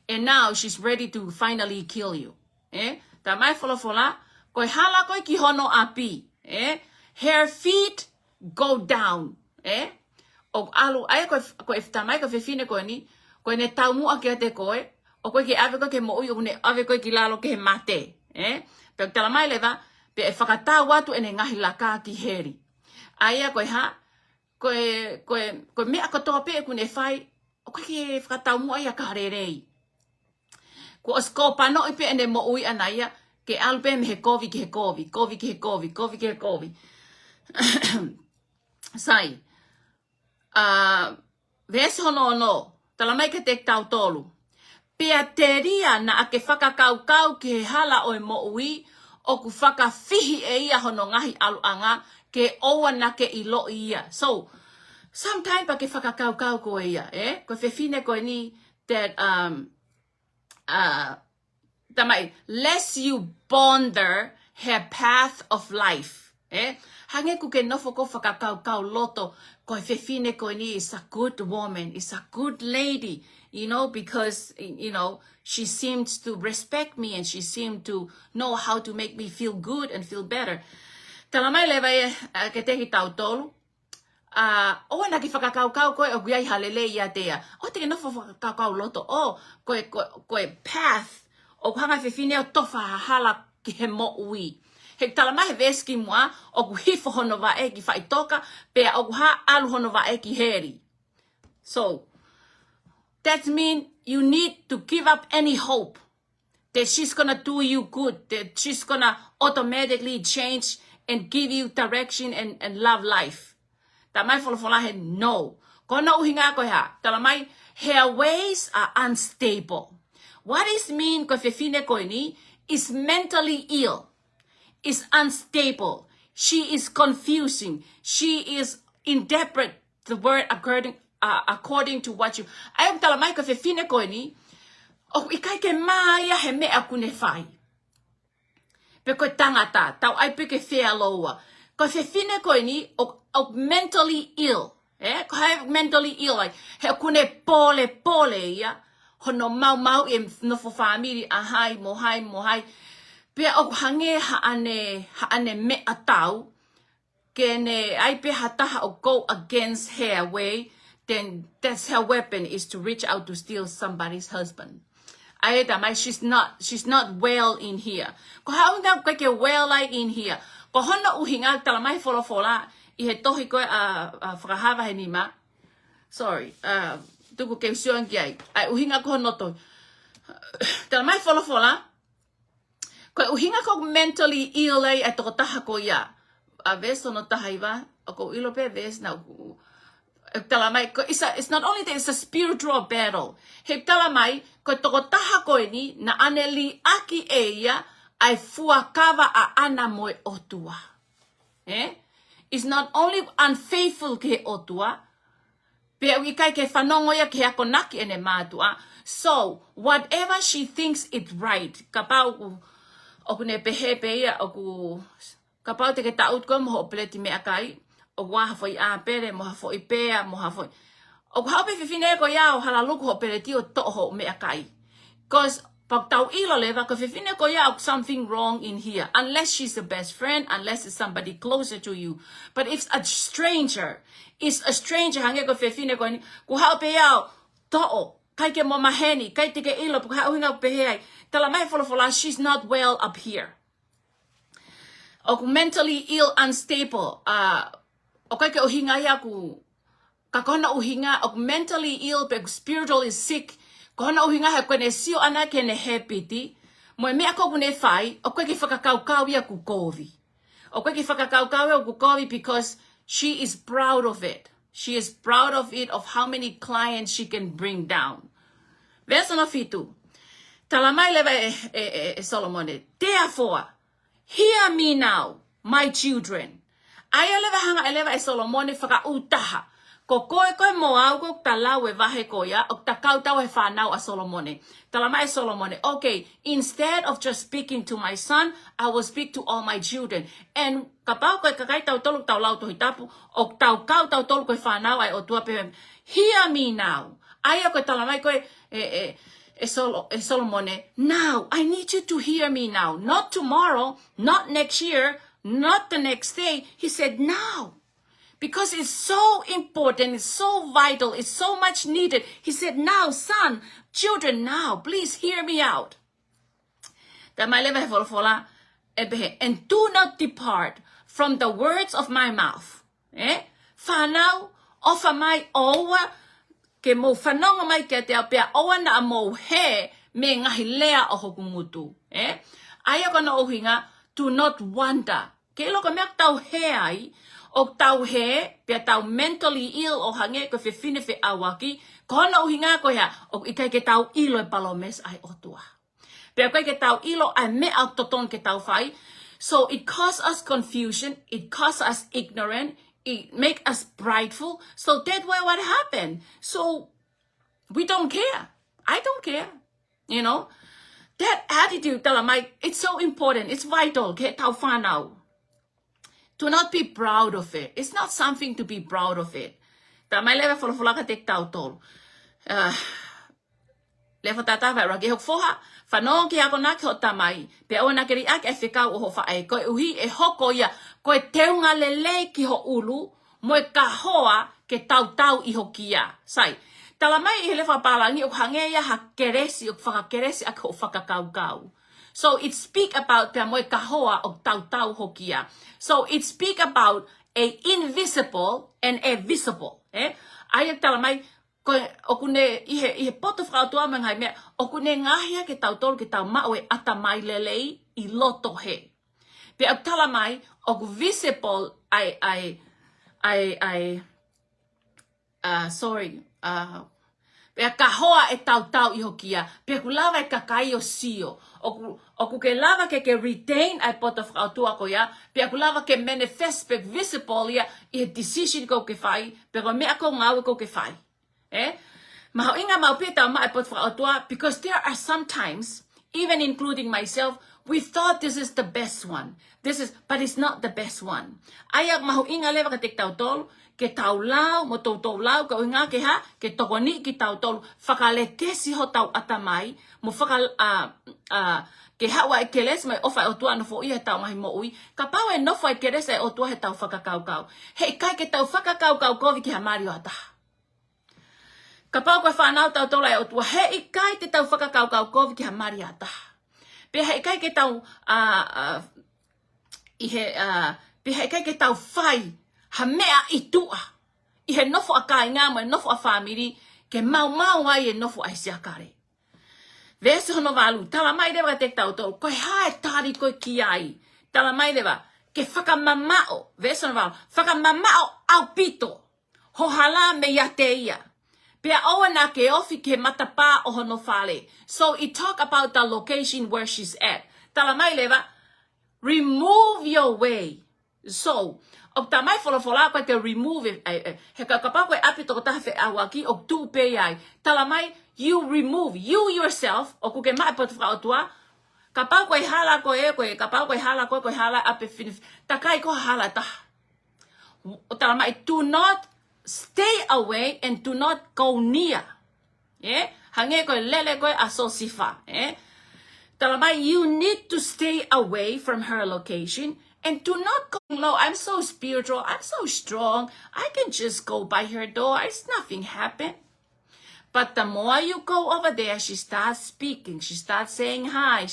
and now she's ready to finally kill you. Ta mai folofola, koe hala koe ki hono api. Her feet go down. O alu, ai koe tamai koe fefine koe ni, koe ne tau mua ki ate koe, o koe ki ave koe ke mo'ui, o ne ave koe ki lalo ke he mate. Pe tala mai leva, pe e whakatau atu ene ngahi laka ki heri. Aia koe ha, koe mea katoa pe e kune whai, o koe ki whakatau mua ia ka harerei. Ko osko pano i pe ene mo'ui anaia, ke alu pe me he kovi ki he kovi, kovi ki he kovi, kovi ki he kovi. Sai, vese hono ono, tala mai ke te tau tolu. Pea teria na ake whakakau ki he hala o e mo'ui, o ku whakawhihi e ia hono ngahi aluanga, ke oa na ke ilo ia. So, sometimes pa ke whakakau ko ia, Ko fefine ko ni, that, tamai, lest you bother her path of life. Hange ku ke nofo ko whakakau loto, ko fefine ko ni is a good woman, is a good lady, because, she seems to respect me and she seemed to know how to make me feel good and feel better. Talamai lewa ke tehi tau tolu. O na ki whakakau koe o guai halele ia tea. O te ke nofo whakakau loto. O koe path o hanga fefine o tofa hala ki he mo'ui. He talamai he veski mua o ku hifo hono wa e ki whaitoka pea o ku ha alu hono wa e ki heri. So, that means you need to give up any hope that she's gonna do you good, that she's gonna automatically change and give you direction and love life. Tamai folofola he no. Kona uhinga ko ha. Talamai, her ways are unstable. What is mean ko fefine ko ni is mentally ill, is unstable. She is confusing. She is indebted. The word according to what you. Ayong talamay ka fefine ko ni. O ikai ke maya he me akune fai. Pe ko tangata tau ai pe ke fea loa. Ko fefine ko ni o mentally ill. Ko hai mentally ill like he akune pole ia. Hono mau e no fo family ahai mohai. Pe o hange ha ane me atau. Kene ai pe hataha o go against her way. Then that's her weapon is to reach out to steal somebody's husband. She's not well in here. Ko how na ko ke well like in here. Ko hono uhinga talamai folofola I he tohi ko whakahava he nima. Sorry. Tuku ke usuang ki ai. Ai uhinga ko hono to. Talamai folofola. Ko uhinga ko mentally ill ai toko taha ko ia. A ves no taha iwa. Ko ilo pe ves na it's not only that it's a spiritual battle. He talamai ko toko taha ko ni na aneli aki eia ai fuakava a ana moe otua. It's not only unfaithful ke otua, pe ikai ke whanongo ia ke ako naki ene mātua. So whatever she thinks is right, kapau oku ne pehepe ia oku kapau te ke taut ko mo pleti me akai. O waha foi a pere moha foi pea moha foi o haupe fifine ko ya o halaluku ho pere tio toho me akai cause pak tau ilo leva ko fifine ko ya something wrong in here unless she's the best friend, unless it's somebody closer to you. But if a stranger hange ko fifine ko ni ku haupe ya toho kai ke mo maheni kai te ke ilo ko hauhinga pehei tala mai folofola she's not well up here. O mentally ill, unstable. Okay, ke uhinga ya ku kakona uhinga of mentally ill, but spiritual is sick. Kona uhinga he kone sio ana kene hepiti. Moe mea koku ne fai, o koe ki whakakaukau ia ku kovi. O koe ki whakakaukau ia ku kovi because she is proud of it. She is proud of it, of how many clients she can bring down. Verso no fitu. Talamai leva Solomone. Therefore, hear me now, my children. Aya leva hanga eleva Solomone whakautaha. Ko koe moau ko talau e vahe koia, o takau tau e whanau a Solomone. Talamai Solomone, okay, instead of just speaking to my son, I will speak to all my children. And kapau koe kakai tau tolu tau lau tohi tapu, o tau kau tau tolu koe whanau ai o tua pehem. Hear me now. Aya koe talamai koe Solomone, now, I need you to hear me now. Not tomorrow, not next year, not the next day. He said now. Because it's so important, it's so vital, it's so much needed. He said, now, son, children, now, please hear me out. And do not depart from the words of my mouth. Whanau, ofa mai owa, ke mo whanonga mai ke te apea, owa na mo he me ngahi lea o hoku mutu. Aia kona ohinga, do not wonder. Ke loko mea tau he ai, o tau he, pia tau mentally ill o hange ko whiwhine FE'AUAKI, ko hana uhinga ko hea, o ikai ke tau ilo e palomes ai otua. Pia kai ke tau ilo ai me au toton ke tau whai. So it causes us confusion, it causes us ignorant, it make us prideful. So that's why what happened. So we don't care. I don't care. You know, that attitude, talamai, it's so important. It's vital. Ke tau whanau. Do not be proud of it. It's not something to be proud of it. Tamai leva folofolaka tek tau tol. Leva tata vai ragi hok foha. Whanong ki ako nak ho tamai. Pe o nakeri ak e whikau o ho whae. Koe uhi e hoko ia. Koe teunga lele ki ho ulu. Moe ka hoa ke tau tau i ho kia. Sai. Talamai i lewa palangi o hange ia ha keresi o whakakeresi ak ho whakakaukau. So it speak about pia moe kahoa o tau tau hokia. So it speak about a invisible and a visible. Aia talamai o kune ihe poto whakautua mangai mea o kune ngahia ke tau tolu ke tau mao e atamai lelei I loto he. Pia o talamai o visible Pea kahoa e tau tau I hokia. Pea ku lava e kakai o sio. O ku ke lava ke retain ai poto whakautua ko ia. Pea ku lava ke manifest pe visible ia I decision ko ke whai. Pea ko mea ko ngau ko ke whai. Maho inga mau pia tau mai poto whakautua. Because there are sometimes, even including myself, we thought this is the best one. But it's not the best one. Ayak maho inga leva ka tek tau tolu. Ke tau lau, mo tau lau, ka uinga ke ha, ke tokoni ki tau tolu, whakalekesi ho tau atamai, mo ke hawa e keles mai ofa o tua nofo ia tau mahi mo ui, ka pau e nofo e keles e o tua he tau whakakaukau. Hei kai ke tau whakakaukau kovi ki ha mario ata. Ka pau koe whanau tau tola e o tua, hei kai te tau whakakaukau kovi ki ha mario ata. Pe hei kai ke tau, pe hei kai ke tau whai, ha mea I tua. I he nofo a kai ngā mo e nofo a whamiri ke mau ai e nofo ai siakare. Vese hono walu, tala mai rewa te tau tolu, koe hae tāri koe ki ai. Tala mai rewa, ke whakamamao, vese hono walu, whakamamao au pito. Ho hala me ia te ia. Pea oa na ke ofi ke matapā o hono whale. So it talk about the location where she's at. Tala mai rewa, remove your way. So, o tamai wholofola koe te remove he ka kapau koe api toko taha FE'AUAKI o tu pe ai. Talamai, you remove, you yourself, o kuke mai patu whaotua, kapau koe hala koe, kapau koe hala koe hala api finif, takai ko hala taha. O talamai, do not stay away and do not go near. Hange koe lele koe aso sifa. Talamai, you need to stay away from her location. And do not go low. I'm so spiritual. I'm so strong. I can just go by her door. It's nothing happened. But the more you go over there, she starts speaking. She starts saying hi.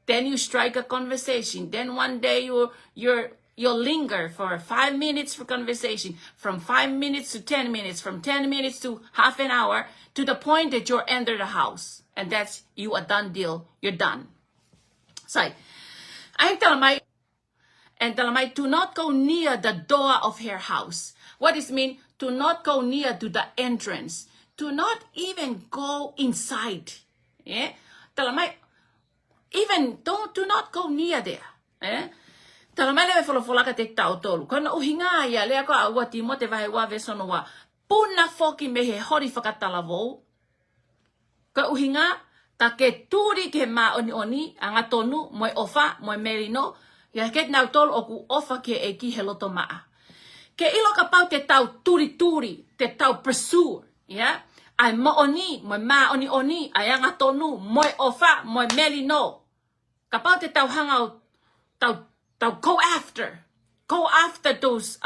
Then you strike a conversation. Then one day you're you'll linger for 5 minutes for conversation, from 5 minutes to 10 minutes, from 10 minutes to half an hour, to the point that you're enter the house. And that's you a done deal. You're done. So, I tell my, do not go near the door of her house. What does it mean? Do not go near to the entrance. Do not even go inside. Yeah? Tell my, even do not go near there. Eh? Tala mai lewe wholofolaka te tau tolu. Kona uhinga ia lea ko aua timo te vahe wa vesono wa. Puna foki me he hori whakatala vou. Ka uhinga ta ke turi ke ma oni anga tonu moi ofa moi merino. Ia ket nau tolu oku ofa ke e ki he loto maa. Ke ilo ka pau te tau turi te tau pursue. Yeah? Ai mo oni moi ma oni ai anga tonu moi ofa moi merino. Ka pau te tau hangau tau go after those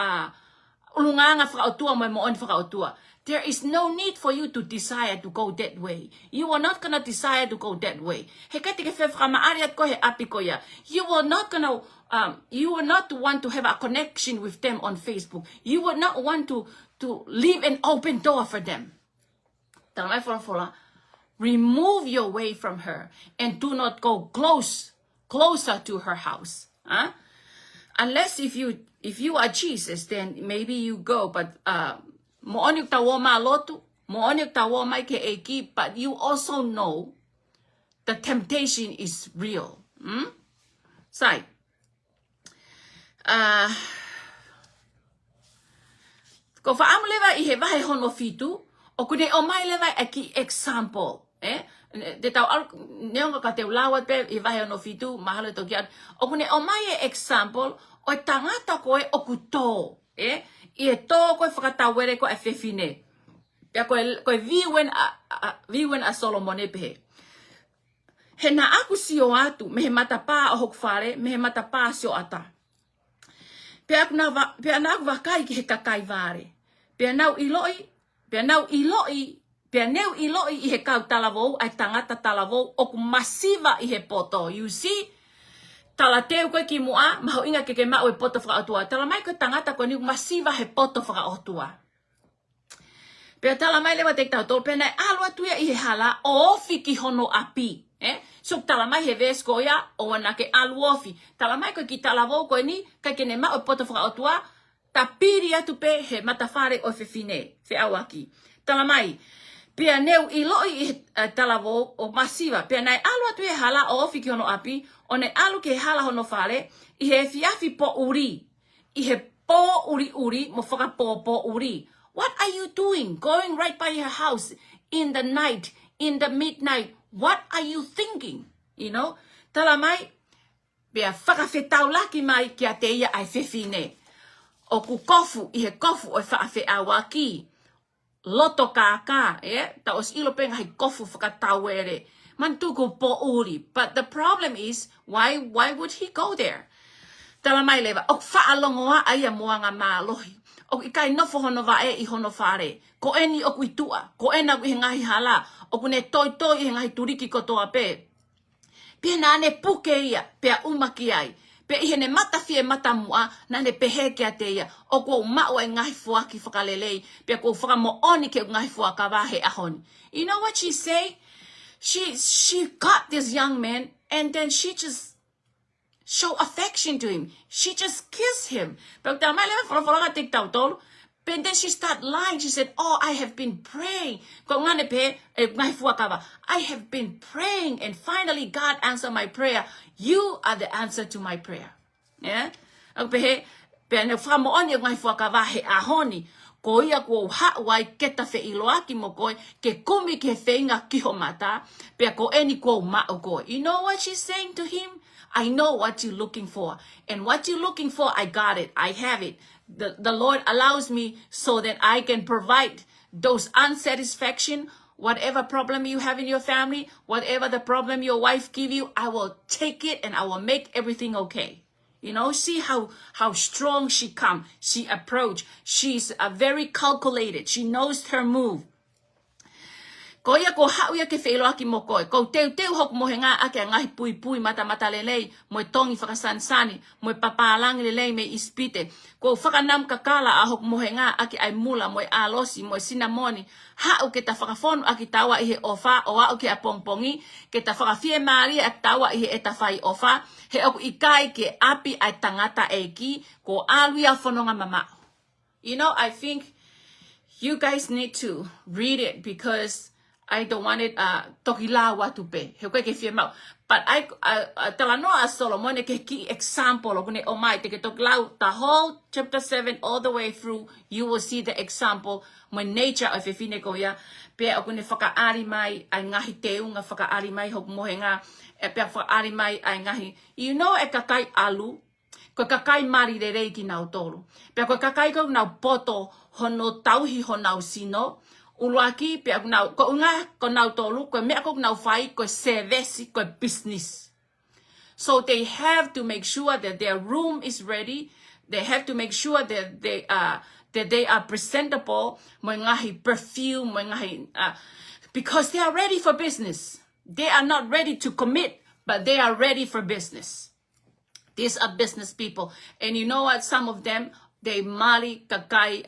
ulunganga whakautua mo on whakautua. There is no need for you to desire to go that way. You are not gonna desire to go that way. He kati ke whakamaariat ko he api ko ya. You will not want to have a connection with them on Facebook. You will not want to leave an open door for them. Remove your way from her and do not go closer to her house. Huh? Unless if you are Jesus, then maybe you go. But mo'oniuk tawo ma lotu, mo'oniuk tawo mai ke eki. But you also know the temptation is real. Sai. Ko whaamu lewa I he wahe hono fitu, o kune o mai lewa aki example. De tau neonga ka te ulawat pe I wahe ono fitu mahalo to kiat o kune o mai example o tangata koe o kuto I e to koe whakatawere ko e whewhine pia koe viwen a Solomone pehe he na aku sio atu me he matapā o hokwhare me he matapā sio ata pia na aku wakai ki he kakai vare pia nau iloi Pea neu iloi I he kau talavou, ai tangata talavou, oku masiva I he poto. You see, tala teu koe ki mua, maho inga ke mau e poto whakautua. Tala mai koe tangata koe niu masiva he poto whakautua. Pea tala mai lewa te tau tolu, pea nei alua tuia I he hala, o ofi ki hono api. So tala mai he vesko ia, o wana ke alu ofi. Tala mai koe ki talavou koe ni, kai ke ne mau e poto whakautua, ta piri atu pe he matawhare o FE'AUAKI, FE'AUAKI. Tala mai, Pia neu iloi I talavou o masiva. Pia nai alu atu e hala o ofi ki hono api. O ne alu ke hala hono whare. I he fiafi po uri. I he po uri. Mo whaka po uri. What are you doing? Going right by your house in the night. In the midnight. What are you thinking? You know? Tala mai. Pia whakawhetaulaki mai kia te ia ai whewhine. O ku kofu. I he kofu o FE'AUAKI. Loto kaka, ta os ilo penga hai kofu whakatawere. Man tuku po uri. But the problem is, why would he go there? Tala mai lewa, ok whaalongoa aia moanga mālohi. Ok ikai nofo hono wae I hono whare. Ko eni oku itua, ko ena ku I ngahi hala. Oku ne toi I ngahi turiki kotoa pe. Pia na ne puke ia, pia umaki ai. Pe I ne mata fie mata mua, na ne pehe kia te ia. O ko maua I ngahi fuaki whakalelei. Pe ko whakamo oni ke ngahi fuaka wahe ahoni. You know what she say? She got this young man and then she just show affection to him. She just kissed him. But then she started lying. She said, oh, I have been praying. I have been praying and finally God answered my prayer. You are the answer to my prayer. Yeah? Ko ia ko hawai keta FE'AUAKI mo koe, ke kumi ke whainga ki ho mata, pia ko eni ko mao koe. You know what she's saying to him? I know what you're looking for. And what you're looking for, I got it. I have it. The Lord allows me so that I can provide those unsatisfaction, whatever problem you have in your family, whatever the problem your wife give you, I will take it and I will make everything okay. You know, see how strong she come. She approach. She's very calculated. She knows her move. Ko ia ko hau ia ke FE'AUAKI mo koe. Ko teu hok mo he ngā ake a ngahi pui mata lelei, mo tongi whakasansani, mo papalangi lelei me ispite. Ko whakanam kakala a hok mo he ngā ake ai mula, mo alosi, mo sinamoni. Hau ke ta whakafonu aki tawa i he ofa, o au ke a pongpongi, ke ta whakafie maari a tawa i he e ta whai ofa, he oku ikai ke api ai tangata eki, ko aluia whanonga mamao. You know, I think you guys need to read it because I don't want it tokila watupe. He koe ke fie mau. But I tala noa Solomon ke ki example of ne omai te ke tokila the whole chapter 7 all the way through. You will see the example when nature of fine ko ya pe okune whakaari mai ai ngahi te unga whakaari mai hok mohenga e pe whakaari mai ai ngahi. You know e kakai alu ko kakai mari re rei ki nau tolu. Pe ko kakai ko nau poto hono tauhi honau sino. Uluaki pe nau ko unga ko nau tolu ko me ko nau fai ko service ko business. So they have to make sure that their room is ready. They have to make sure that they are presentable. Ngahi perfume, ngahi because they are ready for business. They are not ready to commit, but they are ready for business. These are business people, and you know what? Some of them they mali kakai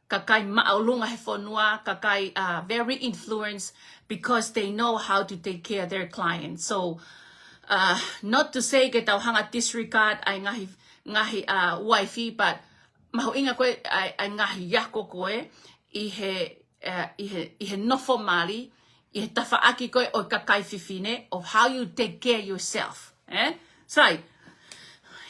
ma'aulunga hefonua kakai very influenced because they know how to take care of their clients. So not to say ke tau hanga disregard ai ngahi wifey, but mahu inga koe ai ngahi yako koe i he nofo mali i he tafaaki koe o kakai fifine of how you take care of yourself. So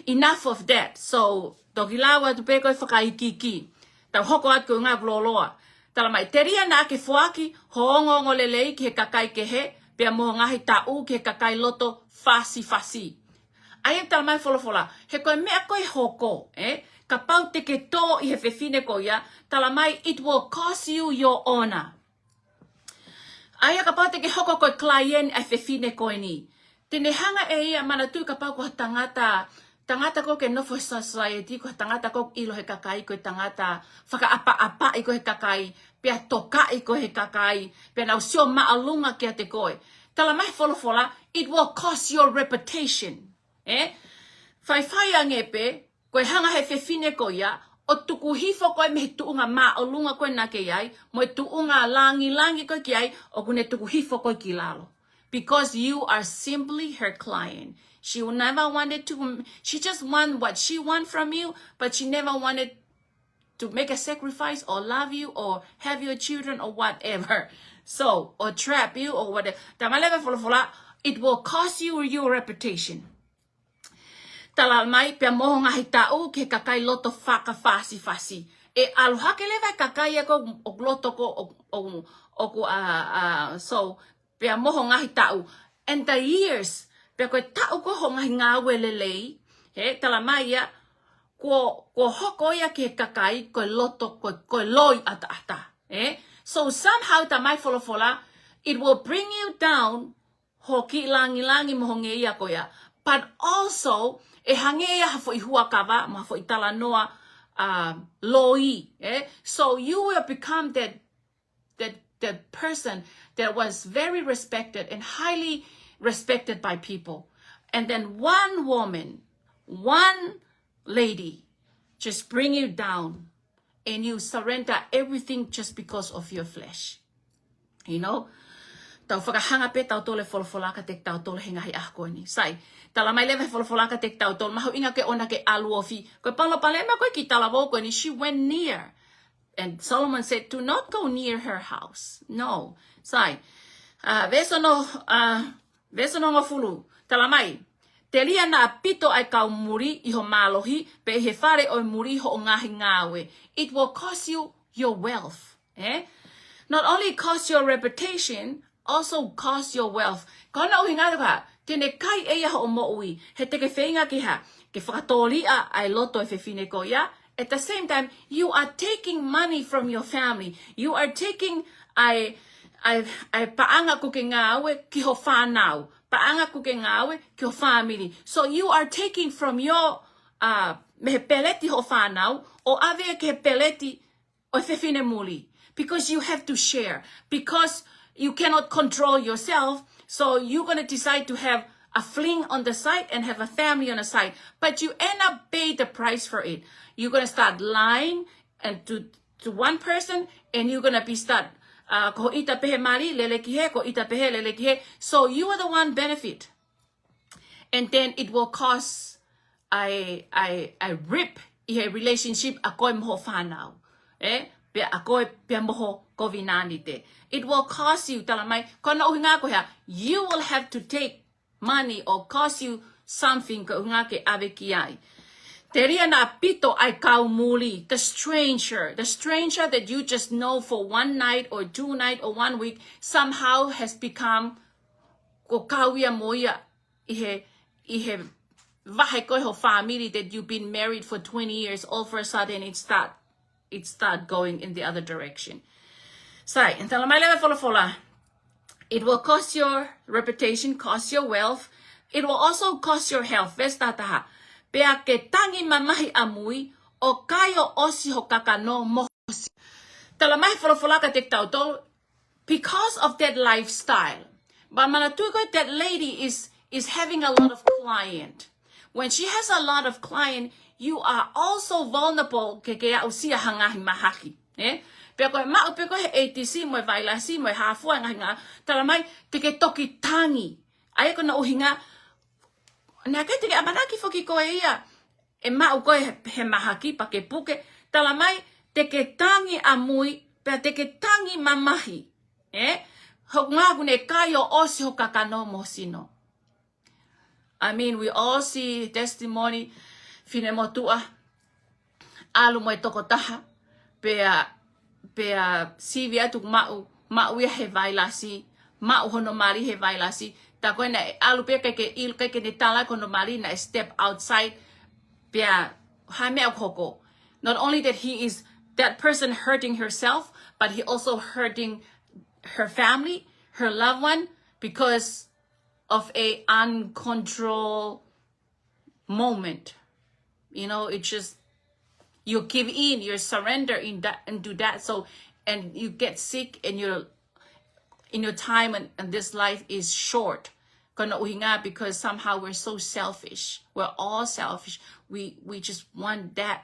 enough of that. So tokilawa tu pe koe whakaikiki. Tau hoko at ko ngā gloloa. Tala mai, teria nā ke FE'AUAKI, hoongo lelei ki he kakai ke he, pia mo ngahi tau ki he kakai loto fasi. Ai tala mai folofola, he koe mea koe hoko, ka pau te ke tō i he whewhine ko ia, tala mai, it will cost you your honor. Ai ka pau te ke hoko koe client ai whewhine koe ni. Tene hanga e ia mana tui ka pau ko tangata ko ke nofo society ko tangata ko ilo he kakai ko tangata whakaapa i ko he kakai pia toka i ko he kakai pia nau sio maalunga kia te koe. Tala mai folofola, it will cost your reputation. Whai angepe, koe hanga he whewhine ko ia, o tuku hifo koe me he tuunga maalunga koe na ke iai, mo he tuunga langi koe ki ai, o kune tuku hifo koe ki lalo. Because you are simply her client. She never wanted to, she just want what she want from you, but she never wanted to make a sacrifice or love you or have your children or whatever. So, or trap you or whatever. It will cost you your reputation. Tala mai pia moho ngahi tau ke kakai loto fasi. E aluhake lewa kakai ako o loto ko so pia moho ngahi tau. And the years pia koe tau ko ho ngahi ngāwe lelei, tala mai ia, ko hoko ia ke kakai, koe loto, koe loi ata. So somehow ta mai folofola, it will bring you down, hoki langi moho nge ia ko ia. But also, e hange ia hafo i huakawa, ma hafo i tala noa loi. So you will become that person that was very respected and highly respected by people. And then one woman, one lady, just bring you down and you surrender everything just because of your flesh. You know? Tau whakahanga pe tau tole folfolaka tek tau tole hingahi ahko ni. Sai, tala mai lewe folfolaka tek tau tole, mahu inga ke ona ke aluofi. Koe palo palema koe ki tala woko ni, she went near. And Solomon said, do not go near her house. No. Sai, veso no ngofulu, tala mai, te lia na pito ai kau muri i ho malohi, pe he whare o muri ho o ngahi ngawe. It will cost you your wealth. Not only cost your reputation, also cost your wealth. Kona uhi ngā ka, tene kai eia ho o mo'ui, he te ke whainga ki ha, ke whakatolia ai loto e whewhine ko ia. At the same time, you are taking money from your family. You are taking ai paanga ko ke ngāwe ki ho whānau. Paanga ko ke ngāwe ki ho family. So you are taking from your me peleti ho whānau o ave ke peleti o whewhine muli. Because you have to share. Because you cannot control yourself. So you're going to decide to have a fling on the side and have a family on the side. But you end up paying the price for it. You're going to start lying and to one person, and you're going to be start ko ita pehe mari lelekihe, ko ita pehe lelekihe. So you are the one benefit. And then it will cause I rip a relationship ako'y moho whanau. Pe ako'y pe moho kovinanite. It will cost you, talamay, kona uhinga ko ha, you will have to take money or cost you something ka uhinga ke avekiai. Teria na pito ay kaumuli, the stranger that you just know for one night or 2 nights or 1 week somehow has become ko kawia moya ihe vahe ko ho family that you've been married for 20 years. All of a sudden it start going in the other direction. Sai, entala mai leva fola. It will cost your reputation, cost your wealth. It will also cost your health. Vestataha. Pea ke tangi mamahi amui o kayo osi ho kakano mohosi. Tala mai fola ka tek tauto because of that lifestyle. But manatuko, that lady is having a lot of client. When she has a lot of client, you are also vulnerable ke kaya usia hangahi mahaki. Peko he ATC mo vailasi mo hafu nga talamay tike toki tangi. Ay ko na uhinga na ke tike abanaki foki ko ia. E ma ko he mahaki pa ke puke talamay tike tangi amui pe tike tangi mamahi. Hok nga gune kayo osi ho kakano mo sino. I mean, we all see testimony finemotua alu mo tokotaha pea sivia tuk mau he vailasi mau hono mari he vailasi ta ko na alu pe ke ne tala kono mari na step outside pea ha me koko. Not only that he is that person hurting herself, but he also hurting her family, her loved one, because of a uncontrolled moment. You know, it just you give in, you surrender into that. So, and you get sick, and your time and this life is short. Because somehow we're so selfish. We're all selfish. We just want that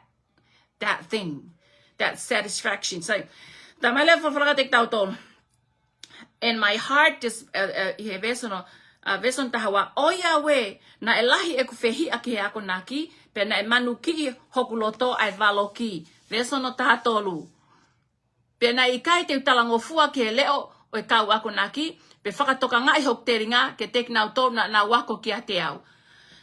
thing, that satisfaction. So, and my heart just veson tahawa o Yahweh na elahi e kufehi ake ako naki pe na manuki hokuloto ai valoki veson no tahatolu pe na ikai te talangofua ke leo o e kau ako naki pe fakatokanga I hokteringa ke tek na auto na wako ki ateau.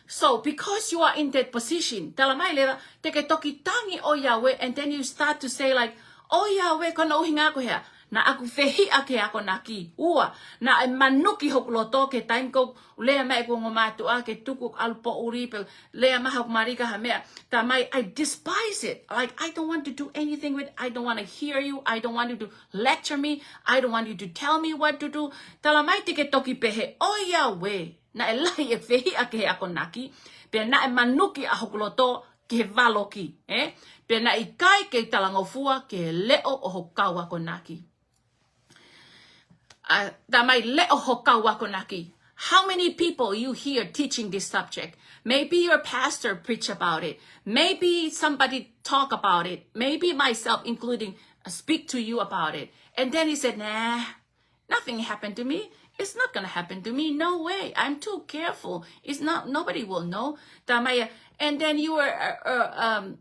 So because you are in that position talamai leva teke toki tangi o Yahweh, and then you start to say like, o Yahweh kono uhinga ko hea na aku fehi ake ako naki ua na manuki hokloto ke time ko lea mai ko ngomatu ake tuku alpo uripe lea mahak marika hamea tamai. I despise it. Like, I don't want to do anything with it. I don't want to hear you. I don't want you to lecture me. I don't want you to tell me what to do. Talamai tike toki pehe o Yahweh na elai e fehi ake ako naki pe na manuki a hokloto ke valoki pe na ikai ke talangofua ke leo o hokau ako naki. How many people you hear teaching this subject? Maybe your pastor preach about it. Maybe somebody talk about it. Maybe myself, including, speak to you about it. And then he said, nah, nothing happened to me. It's not going to happen to me. No way. I'm too careful. It's not, nobody will know. And then you are,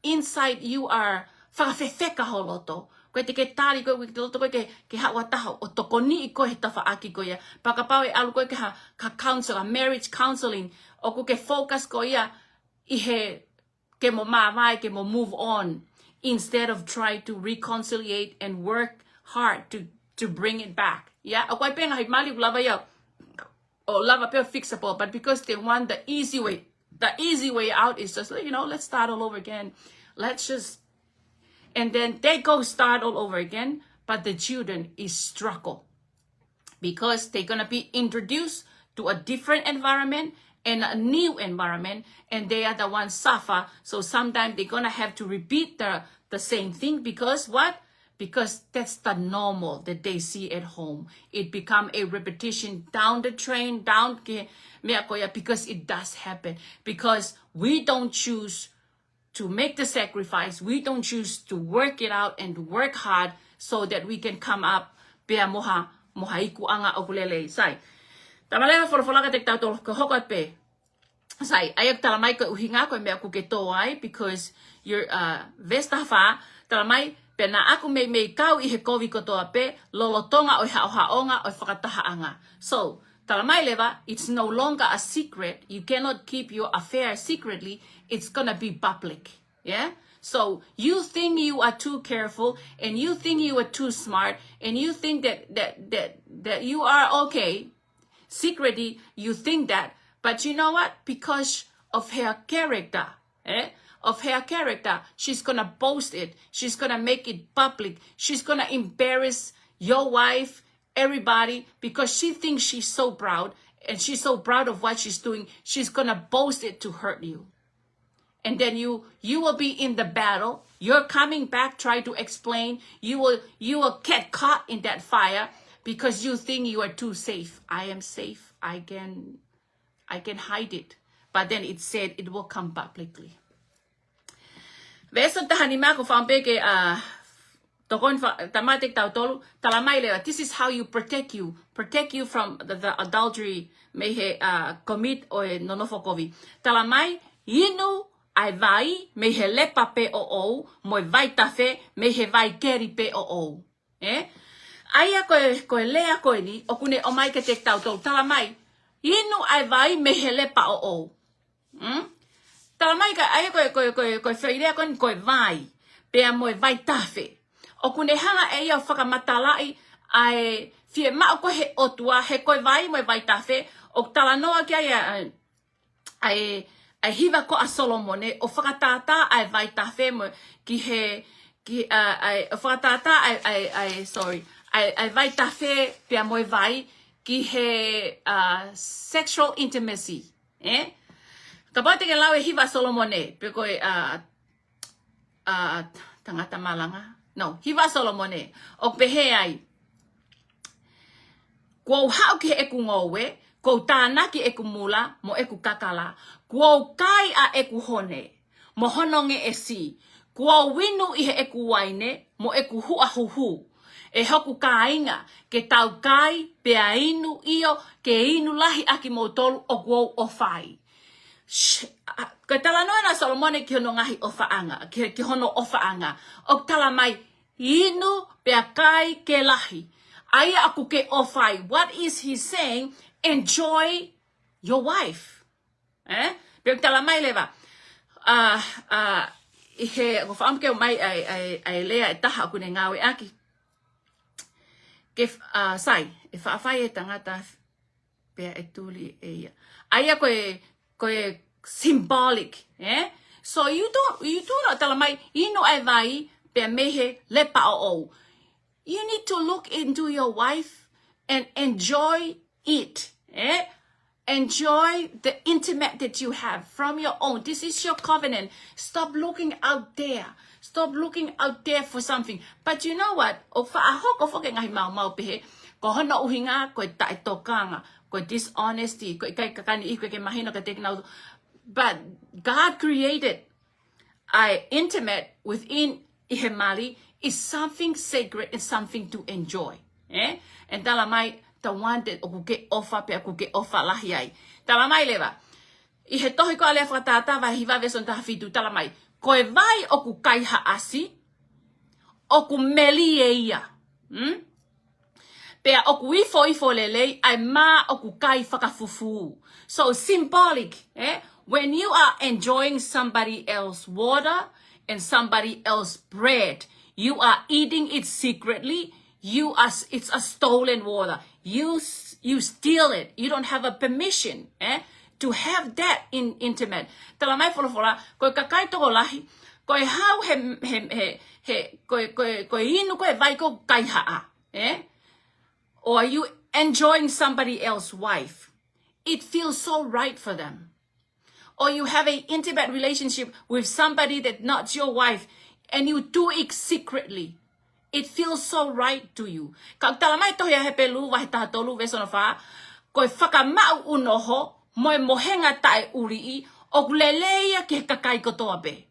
inside you are, Faifekau ko te ke tari ko ke hawa taho o tokoni ko he FE'AUAKI ko ia pakapawe alu ko ke counsel, marriage counseling o ko ke focus ko ia ihe ke mo mawai ke mo move on instead of try to reconciliate and work hard to bring it back. Yeah, o ko pe nga mali lava ya o lava pe fixable, but because they want the easy way out is just, you know, let's start all over again. Let's just. And then they go start all over again, but the children is struggle because they're going to be introduced to a different environment and a new environment, and they are the ones suffer. So sometimes they're going to have to repeat the same thing because what? because that's the normal that they see at home. It become a repetition down the train, because it does happen. Because we don't choose to make the sacrifice. We don't choose to work it out and work hard so that we can come up. Pea moha iku anga okulele sai. Tamalewa for tek tau tol ko hokot pe. Sai ayak talamai ko uhinga ko me aku ke toai because your vestafa talamai pena aku me kau I he kovi ko toa pe lolotonga o haonga o fakatahaanga. So talamai leva, it's no longer a secret. You cannot keep your affair secretly. It's gonna be public. Yeah. So you think you are too careful, and you think you are too smart, and you think that you are okay. Secretly, you think that, but you know what? Because of her character, she's gonna boast it. She's gonna make it public. She's gonna embarrass your wife, everybody, because she thinks she's so proud, and she's so proud of what she's doing. She's gonna boast it to hurt you. And then you will be in the battle. You're coming back, try to explain. You will get caught in that fire because you think you are too safe. I am safe. I can hide it. But then it said it will come publicly. This is how you protect you from the adultery may commit or nonofokovi. Talamai inu ai vai me he lepa pe o mo vai tafe me he vai keri pe o. Aia ko lea ko ni okune o mai ke tek tau tau talamai inu ai vai me he lepa o. Talamai ka aia ko feire ko vai pe mo vai tafe. Okune hanga e ia whakamatalai ai fie mao ko he otua he ko vai mo vai tafe o talanoa kia ai hiva ko a Solomone o whakatata ai vai tafe mo ki he ai whakatata ai vai tafe pia mo vai ki he sexual intimacy kapate ke lawe hiva Solomone pe ko tangata malanga no hiva Solomone o pehe ai ko hau ke e kungowe ko tāna ki e kumula mo e kukakala. Kua kai a e kuhone mo hononge e si. Kua winu I he e kuwaine mo e kuhua huhu. E hoku kāinga ke tau kai pea inu iyo ke inu lahi aki mo tolu o kua o whai. Ka tala noa na Solomone ki hono ngahi o whaanga. Ki hono o whaanga. O tala mai inu pea kai ke lahi. Aia aku ke o whai. What is he saying? Enjoy your wife. Pero talamai leva. He ko fam ke mai ai lea taha ku ne ngawe aki. Ke sai e fa e tangata pe e tuli e. Aia ko symbolic, So you do not talamai ino ai vai pe mehe lepa o. You need to look into your wife and enjoy it. Enjoy the intimate that you have from your own. This is your covenant. Stop looking out there. Stop looking out there for something. But you know what? O whaahok o whoke ngahi mau pehe. Ko hono uhinga, ko tae tokanga, ko dishonesty, ko ikai kakani iko ke mahino ka teknau. But God created intimate within ihemali is something sacred and something to enjoy. And talamai the one that oku ke ofa pe aku ke ofa lahi ai. Talamai leva. I he tohi ko alea whakatata vai hiva veson taha fitu talamai. Koe vai oku kai haasi. Oku meli e ia. Pea oku ifo lelei ai ma oku kai whakafufu. So symbolic. When you are enjoying somebody else's water and somebody else's bread, you are eating it secretly. It's a stolen water. You steal it. You don't have a permission to have that in intimate. Talamai fola ko kakai to lahi ko how ko inu ko vai ko kai haa or are you enjoying somebody else's wife? It feels so right for them. Or you have an intimate relationship with somebody that's not your wife and you do it secretly. It feels so right to you. Ka talamai to he pelu wa ta tolu ve sono fa ko whakamau unoho moe mohenga tae uri o leleia ke kakai kotoa be.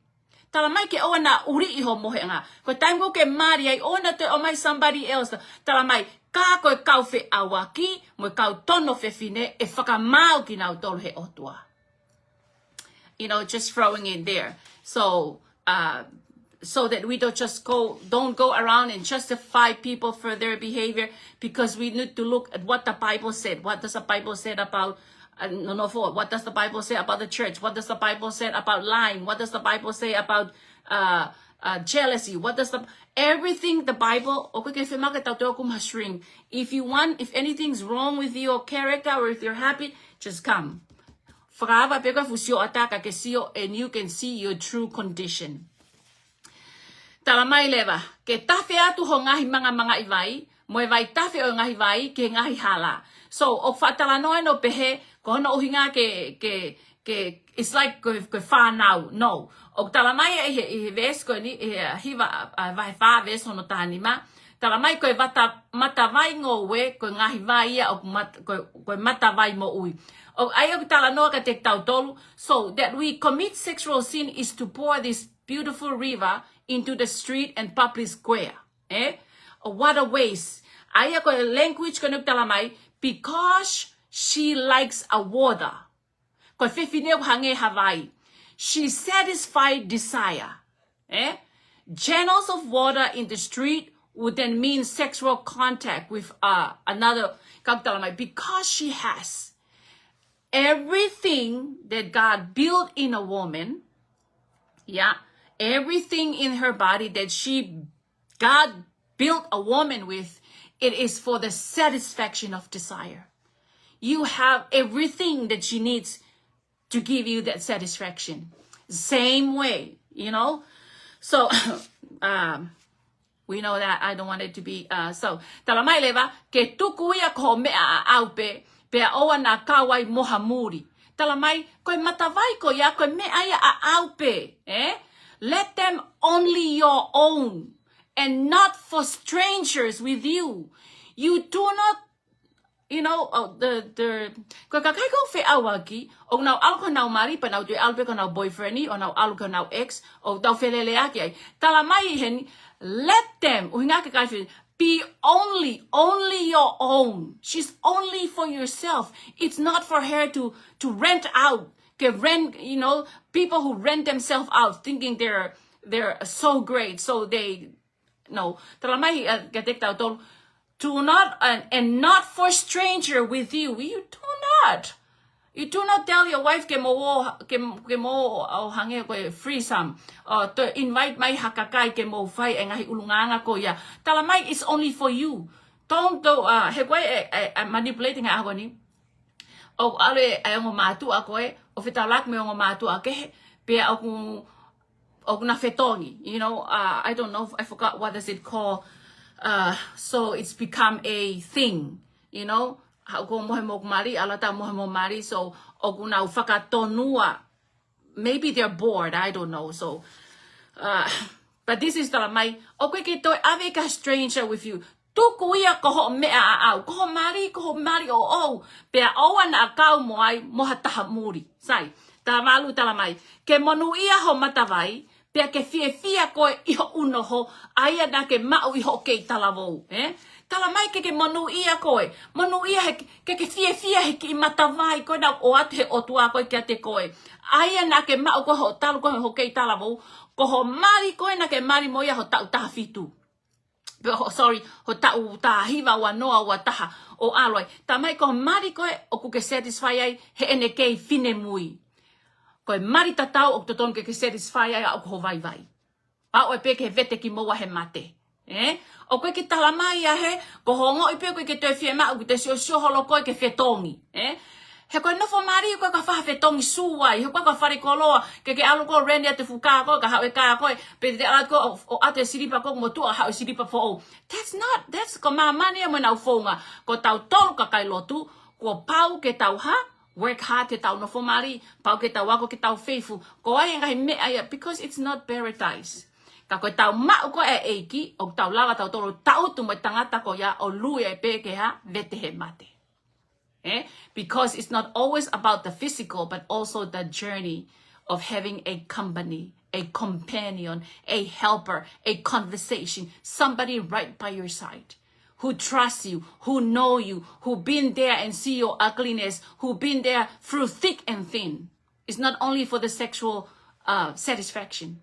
Talamai ke ona uri iho mohenga. Ko taimgo ke mari ai ona te o mai somebody else. Talamai ka ko kau FE'AUAKI mo kau tono fefine e whakamau ki nau tolu he otua. You know, just throwing in there. So that we don't go around and justify people for their behavior, because we need to look at what the Bible said. What does the Bible say about what does the Bible say about the church? What does the Bible say about lying? What does the Bible say about jealousy? What does everything the Bible? If anything's wrong with your character or if you're happy, just come. And you can see your true condition. Talamai leva, ke tafe atu ho ngahi mga iwai, moe vai tafe o ngahi vai ke ngahi hala. So, o whatalanoe no pehe, ko hono uhinga it's like ko whanau, no. O talamai e ves ko ni, hiwa vai wha ves hono tahanima, talamai ko mata vai ngō we, ko ngahi vai ia, ko mata vai mo ui. O ai o talanoa ka te tau tolu, so that we commit sexual sin is to pour this beautiful river into the street and public square. What a waste. Aya ko language ko nagtalamay because she likes a water. Ko fifine hange Hawaii. She satisfied desire. Channels of water in the street would then mean sexual contact with another kagtalamay, because she has everything that God built in a woman. Yeah. Everything in her body that God built a woman with, it is for the satisfaction of desire. You have everything that she needs to give you that satisfaction. Same way, you know? So, we know that I don't want it to be, so, talamai leva, ke tukuia ko mea aupe, pe oa na kawai mohamuri. Talamai, koe matawai ko ya, koe mea ia aupe, Let them only your own, and not for strangers with you. You do not, you know, ko kakai ko FE'AUAKI, o nau alko nau mari, pa nau tui alpe ko nau boyfriend, o nau alko nau ex, o tau feleleaki ai. Talamai hen, let them, uhinga kakai be only your own. She's only for yourself. It's not for her to rent out. Rent, you know, people who rent themselves out thinking they're so great, so they no. Do not and not for stranger with you. You do not tell your wife ke mo hange ko free some to invite my hakakai ke mo fai e ngahi ulunganga ko ya. Talamai is only for you. Don't do manipulating agony. O ale ay ngo matu ako o fitalak me ngo matu ake pe ako na fetongi, you know, I don't know, I forgot what is it called, so it's become a thing, you know, ako mohemok mari alata mohemok mari, so oku na fakatonua, maybe they're bored, I don't know, so but this is the my okay kito ave ka stranger with you. Tukuia ko mea au ko mari o pe oa na kau moai mohataha muri sai ta malu talamai ke monuia ho matavai pe ke fia ko iho unoho aia na ke mau iho ke talavo talamai ke monuia ko monuia ke fia he ki matavai ko na o ate o tua ko ke te ko aia na ke mau ko ho tal ko ho ke talavo ko ho mari ko na ke mari moia ho ta fitu. Sorry, ho tau ta hiva wa noa wa taha o aloi. Tamai ko mari koe o kuke satisfy ai he ene kei fine mui. Koe mari tatau o toton ke satisfy ai au ko vai. A o pe ke vete ki moa he mate. O koe ki talamai a he, ko hongo i pe koe ke te fie ma o te sio holo koe ke fetongi. He koe nofo mari koe ka whaha fetongi suai, he koe ka whare koloa, ke alu ko rendi ate fuka koe, ka hau e kaya koe, pe te alat ko o ate siripa koe mo tua hau siripa fo o. That's ko mamani a mena u fonga, ko tau tolu ka kai lotu, ko pau ke tau ha, work hard ke tau nofo mari, pau ke tau wako ke tau faithful, ko ai ngahi me ai, because it's not paradise. ka koe tau mau ko e eiki o tau lava tau tolu tau tu mo tangata ko ya o lui e pe ke ha vete he mate. Because it's not always about the physical, but also the journey of having a company, a companion, a helper, a conversation, somebody right by your side who trusts you, who know you, who been there and see your ugliness, who been there through thick and thin. It's not only for the sexual satisfaction.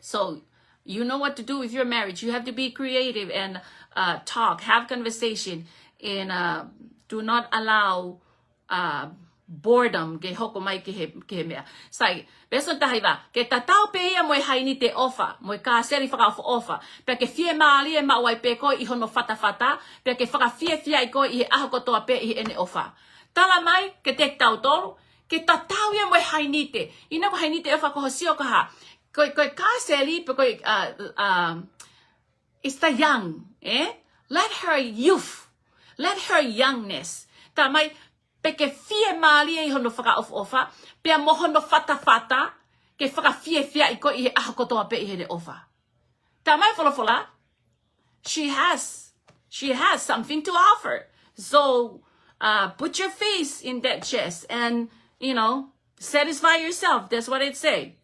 So you know what to do with your marriage. You have to be creative and talk, have conversation, and do not allow boredom ke hoko mai ke mea. Sai, beso tahi wa, ke tatau pe ia moe haini te ofa, moe ka seri whaka ofa, pe ke fie maali e mawai pe ko I hono fata, pe ke whaka fie I ko I aho kotoa pe I ene ofa. Tala mai, ke te tau tolu, ke tatau ia moe haini te, ina ko haini te ofa ko hosio ka ha, koe ka seri pe koe, it's the young, Let her youth, let her youngness, ta mai, pe ke fie maali I hono whaka ofa, pe mo hono fata, ke whaka fie I ko I aho kotoa pe I hene ofa. Ta mai fola, she has something to offer. So, put your face in that chest and, satisfy yourself. That's what it say.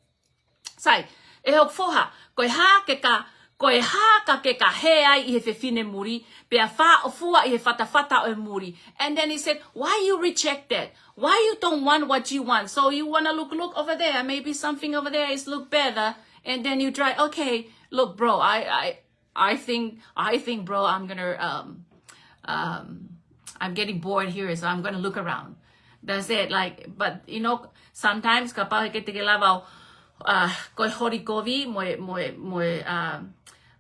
Sai, e hok foha, koe ha ke ka he ai I he fefine muri, pe a wha o fua I he fata o muri. And then he said, why you reject that? Why you don't want what you want? So you want to look over there. Maybe something over there is look better. And then you try, okay, look, bro, I think, bro, I'm gonna, I'm getting bored here, so I'm gonna look around. That's it. Like, but sometimes kapag ke te lavaw, koe hori kovi,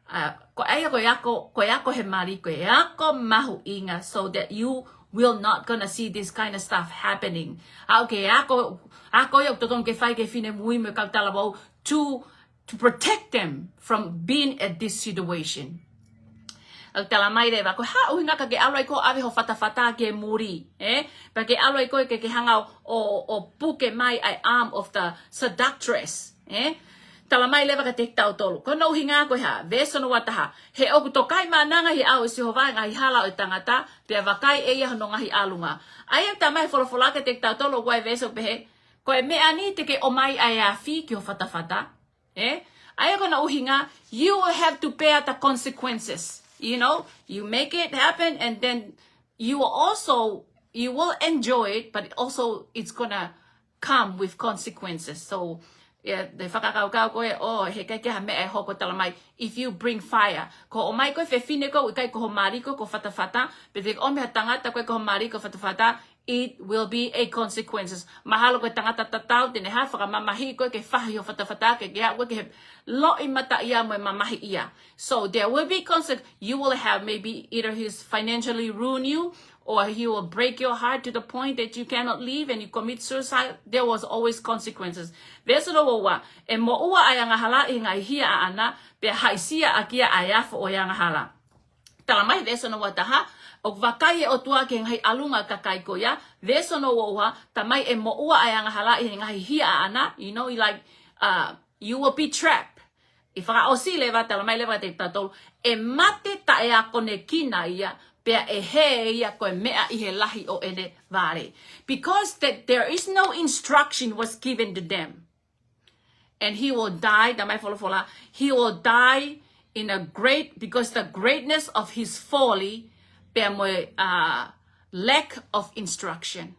ko ako he mari, ko ako mahu inga, so that you will not gonna see this kind of stuff happening. Okay, ako yok totong ke fai ke fine mui me kau talabo to protect them from being at this situation. Ang talamay reba ko ha uhinga ka ke aloi ko ave ho fata ke muri, pa ke aloi ko ke hangaw o puke mai I arm of the seductress, Talamai leva ka te tau tolu. Ko no hinga ko ha, veso no wataha. He oku tokai mananga hi au si hova ngai hala o tangata, pe vakai e ia no ngahi alunga. Ai tamai folofola ka te tau tolu ko veso pehe. Ko e me ani te ke o mai ai afi ki o fata. Ai ko na uhinga, you will have to bear the consequences. You make it happen and then you will enjoy it, but also it's gonna come with consequences. So the whakakau koe he kai ha me e hoko talamai if you bring fire ko o mai koe fefine ko kai ko mariko ko fata pe te o me tangata koe ko mariko fata it will be a consequences mahalo ko tangata tatau tene ha whaka mamahi koe ke whahi o fata ke kia koe ke lo I mata ia mo mamahi ia. So there will be consequences. You will have maybe either he's financially ruin you, or he will break your heart to the point that you cannot leave and you commit suicide. There was always consequences. Veso no wa e mo ua ayanga hala I ngai hia ana pe haisia akia ayafo o yanga hala. Talamai veso no wa taha o vakai o tua ke ngai alunga kakai ko ya. Veso no wa tamai e mo ua ayanga hala I ngai hia ana. Like you will be trapped. If I osi leva talamai leva te tatol e mate ta e akone kina ia. Because that there is no instruction was given to them. And he will die, he will die because the greatness of his folly, lack of instruction.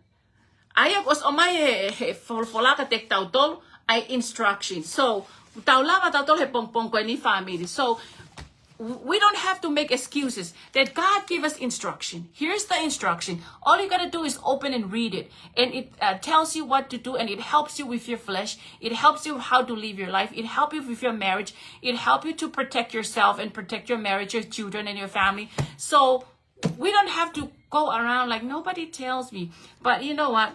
Ayak was omay folfolaka tek tautol ay instruction. So, taulava tautol he pongpong ko ni family. So, we don't have to make excuses that God give us instruction. Here's the instruction. All you got to do is open and read it. And it tells you what to do, and it helps you with your flesh. It helps you how to live your life. It helps you with your marriage. It helps you to protect yourself and protect your marriage, your children, and your family. So we don't have to go around like nobody tells me. But you know what?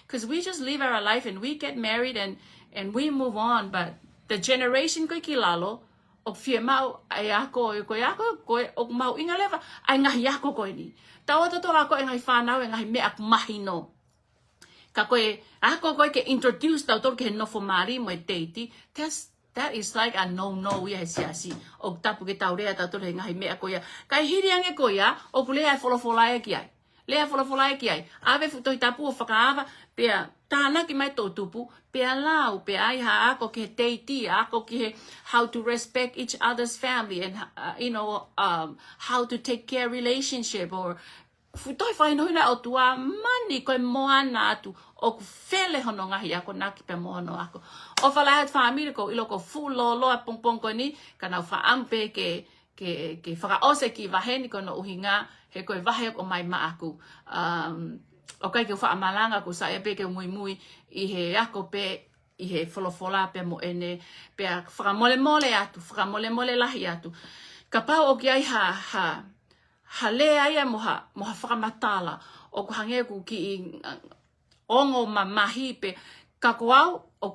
Because we just live our life and we get married and we move on. But the generation ko kilalo o fie mau ai ako ko o mau inga leva ai ngahi ako ko ni tawa to la ko ngai fa na ngai me ak mahino Ka koe, ako koe ke introduce tau tolu ke nofo mari mo teiti, that is like a no, ia he siasi. O tapu ke tau rea tau tolu he ngahi mea koia. Kai hiriange koia, o ku lea folofolae ki ai. Lea folofolae ki ai. Ave futoi tapu o whakaava, pea tāna ki mai tō tupu, pea lau, pea ai ha ako ke teiti, ako ke how to respect each other's family and, how to take care relationship or futoi whainoina o tua mani koe moana atu o ku whele hono ngahi ako naki pe mohono ako. O whalahat whaamiri ko ilo ko fulo loa pongpong ko ni ka nau whaampe ke whakaose ki waheni ko no uhinga he koe wahe o mai ma aku. O kai ke whaamalanga ko sa epe ke mui i he ako pe i he wholofola pe mo ene pe whakamole atu, whakamole lahi atu. Ka pau o ki ai ha lea ia moha whakamatala o ku hange ku ki ongo mahi pe ka kuau o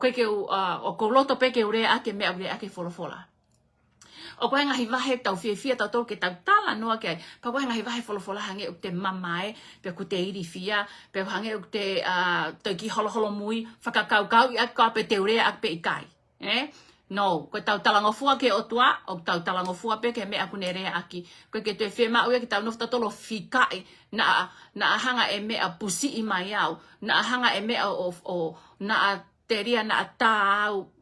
ko loto pe ke ure ake mea ure ake wholofola. O koe ngahi wahe tau fia tau tau ke tau tala noa ke ai. Pa koe ngahi wahe wholofola hange u te mamae, pe ku te iri fia, pe hange u te ki holo mui, whakakau i aka pe te ure ake pe ikai. No, koe tau talangofua ke o tua, o tau talangofua pe ke mea kune rea aki. Koe ke te whema uia ke tau nofta tolo whikai, na ahanga e mea pusi i mai au, na ahanga e mea na te ria na atau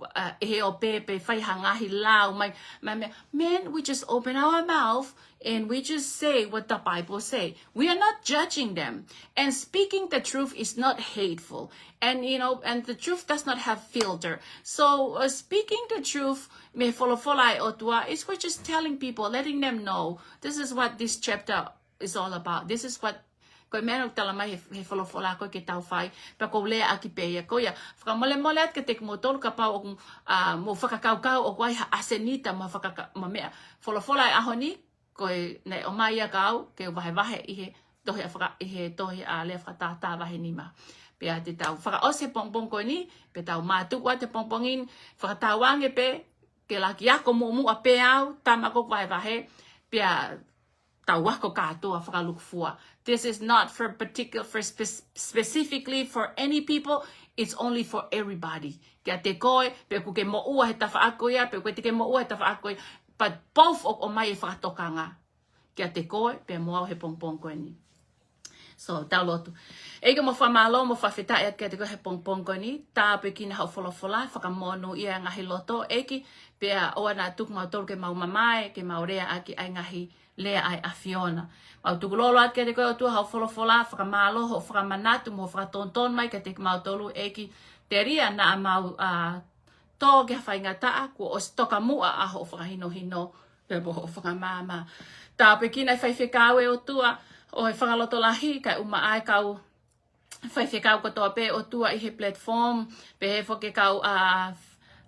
he o pepe whai hangahi lau mai man, we just open our mouth and we just say what the Bible say. We are not judging them, and speaking the truth is not hateful, and and the truth does not have filter. So speaking the truth me follow o tua is we're just telling people, letting them know this is what this chapter is all about. This is what koe mea tala mai he wholofola koe ke tau whai, pa kou lea aki peia koia. Whakamole at ke te mo tolu ka pau mo whakakaukau o koe ha asenita ma mea. Wholofola e aho ni, koe nei o mai a kau, ke wahe i he tohi a lea whakatata wahe ni ma. Pea te tau whakaose pongpong koe ni, pe tau mātukua te pongpongin, whakatawange pe, ke laki ako mo a pe au, tamako wahe, pea tau wako katoa whakalukufua. This is not for specifically for any people. It's only for everybody. Kia te koe, pe ku ke mo ua he tafa akoia, pe ku te ke mo ua he tafa akoia, but both o mai e whakatokanga. Kia te koe, pe mo au he pongpong koe ni. So, tau lotu. Ega mo whamalo, mo whawhetai at kia te koe he pongpong koe ni, tā pe kina hau wholofola, whakamonu ia ngahi loto, eki, pea oa nā tuk mau tolu ke mau mamae, ke mau rea aki ai ngahi lea ai a Fiona. Mau tukulolo at kia te koe o tua hau wholofola, whakamalo, ho whakamanatu, mo whakatonton mai, kia te mau tolu eki, te ria na mau tō ke whaingataa, kua o stoka mua aho o whakahino, pe boho o whakamama. Tā pe kina Faifekau e o tua, o he Fakalotolahi, kai uma ai kau Faifekau katoa pe o tua i he platform, pe he whoke kau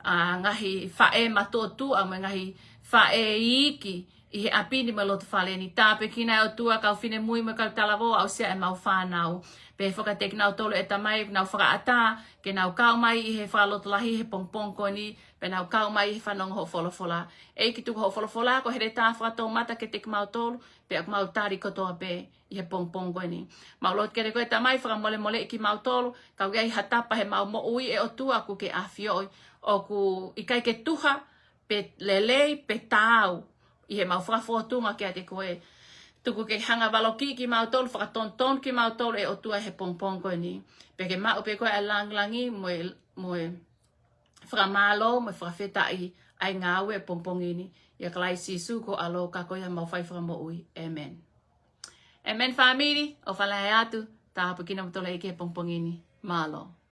ngahi whae matotua, mo ngahi whae iki, i he apini ma loto whale ni. Tāpe kina o tua kau whine mui mo kau talawo au sea e mau whanau. Pe whakatek nau tolo e tamai, nau whakaata, ke nau kau mai i he Fakalotolahi he pongpong ko ni, pe nau kau mai i he whanong ho wholofola. E ki tuku ho wholofola, ko here tā whakatau mata ke te mau tolo, pe ak mau tari kotoa pe i he pongpong ko ni. Mau lot kere koe tamai, whakamole i ki mau tolo, kau gai hatapa he mau mo ui e o tua ku ke awhioi, o ku ikai ke tuha, pe lelei, pe tāu, i he mau whakafotunga kia te koe. Tuku ke hanga waloki ki mau tolu, whakatonton ki mau tolu e o tua he pongpong koe ni. Pe ke mau pe koe a langlangi moe whakamalo, moe whakawhetai ai ngāwe e pongpongi ni. Ia kalai sisu ko alo ka koe mau whai whakamo ui. Amen. Amen family, o whalai atu, tā hapukina matola ike pongpongi ni. Malo.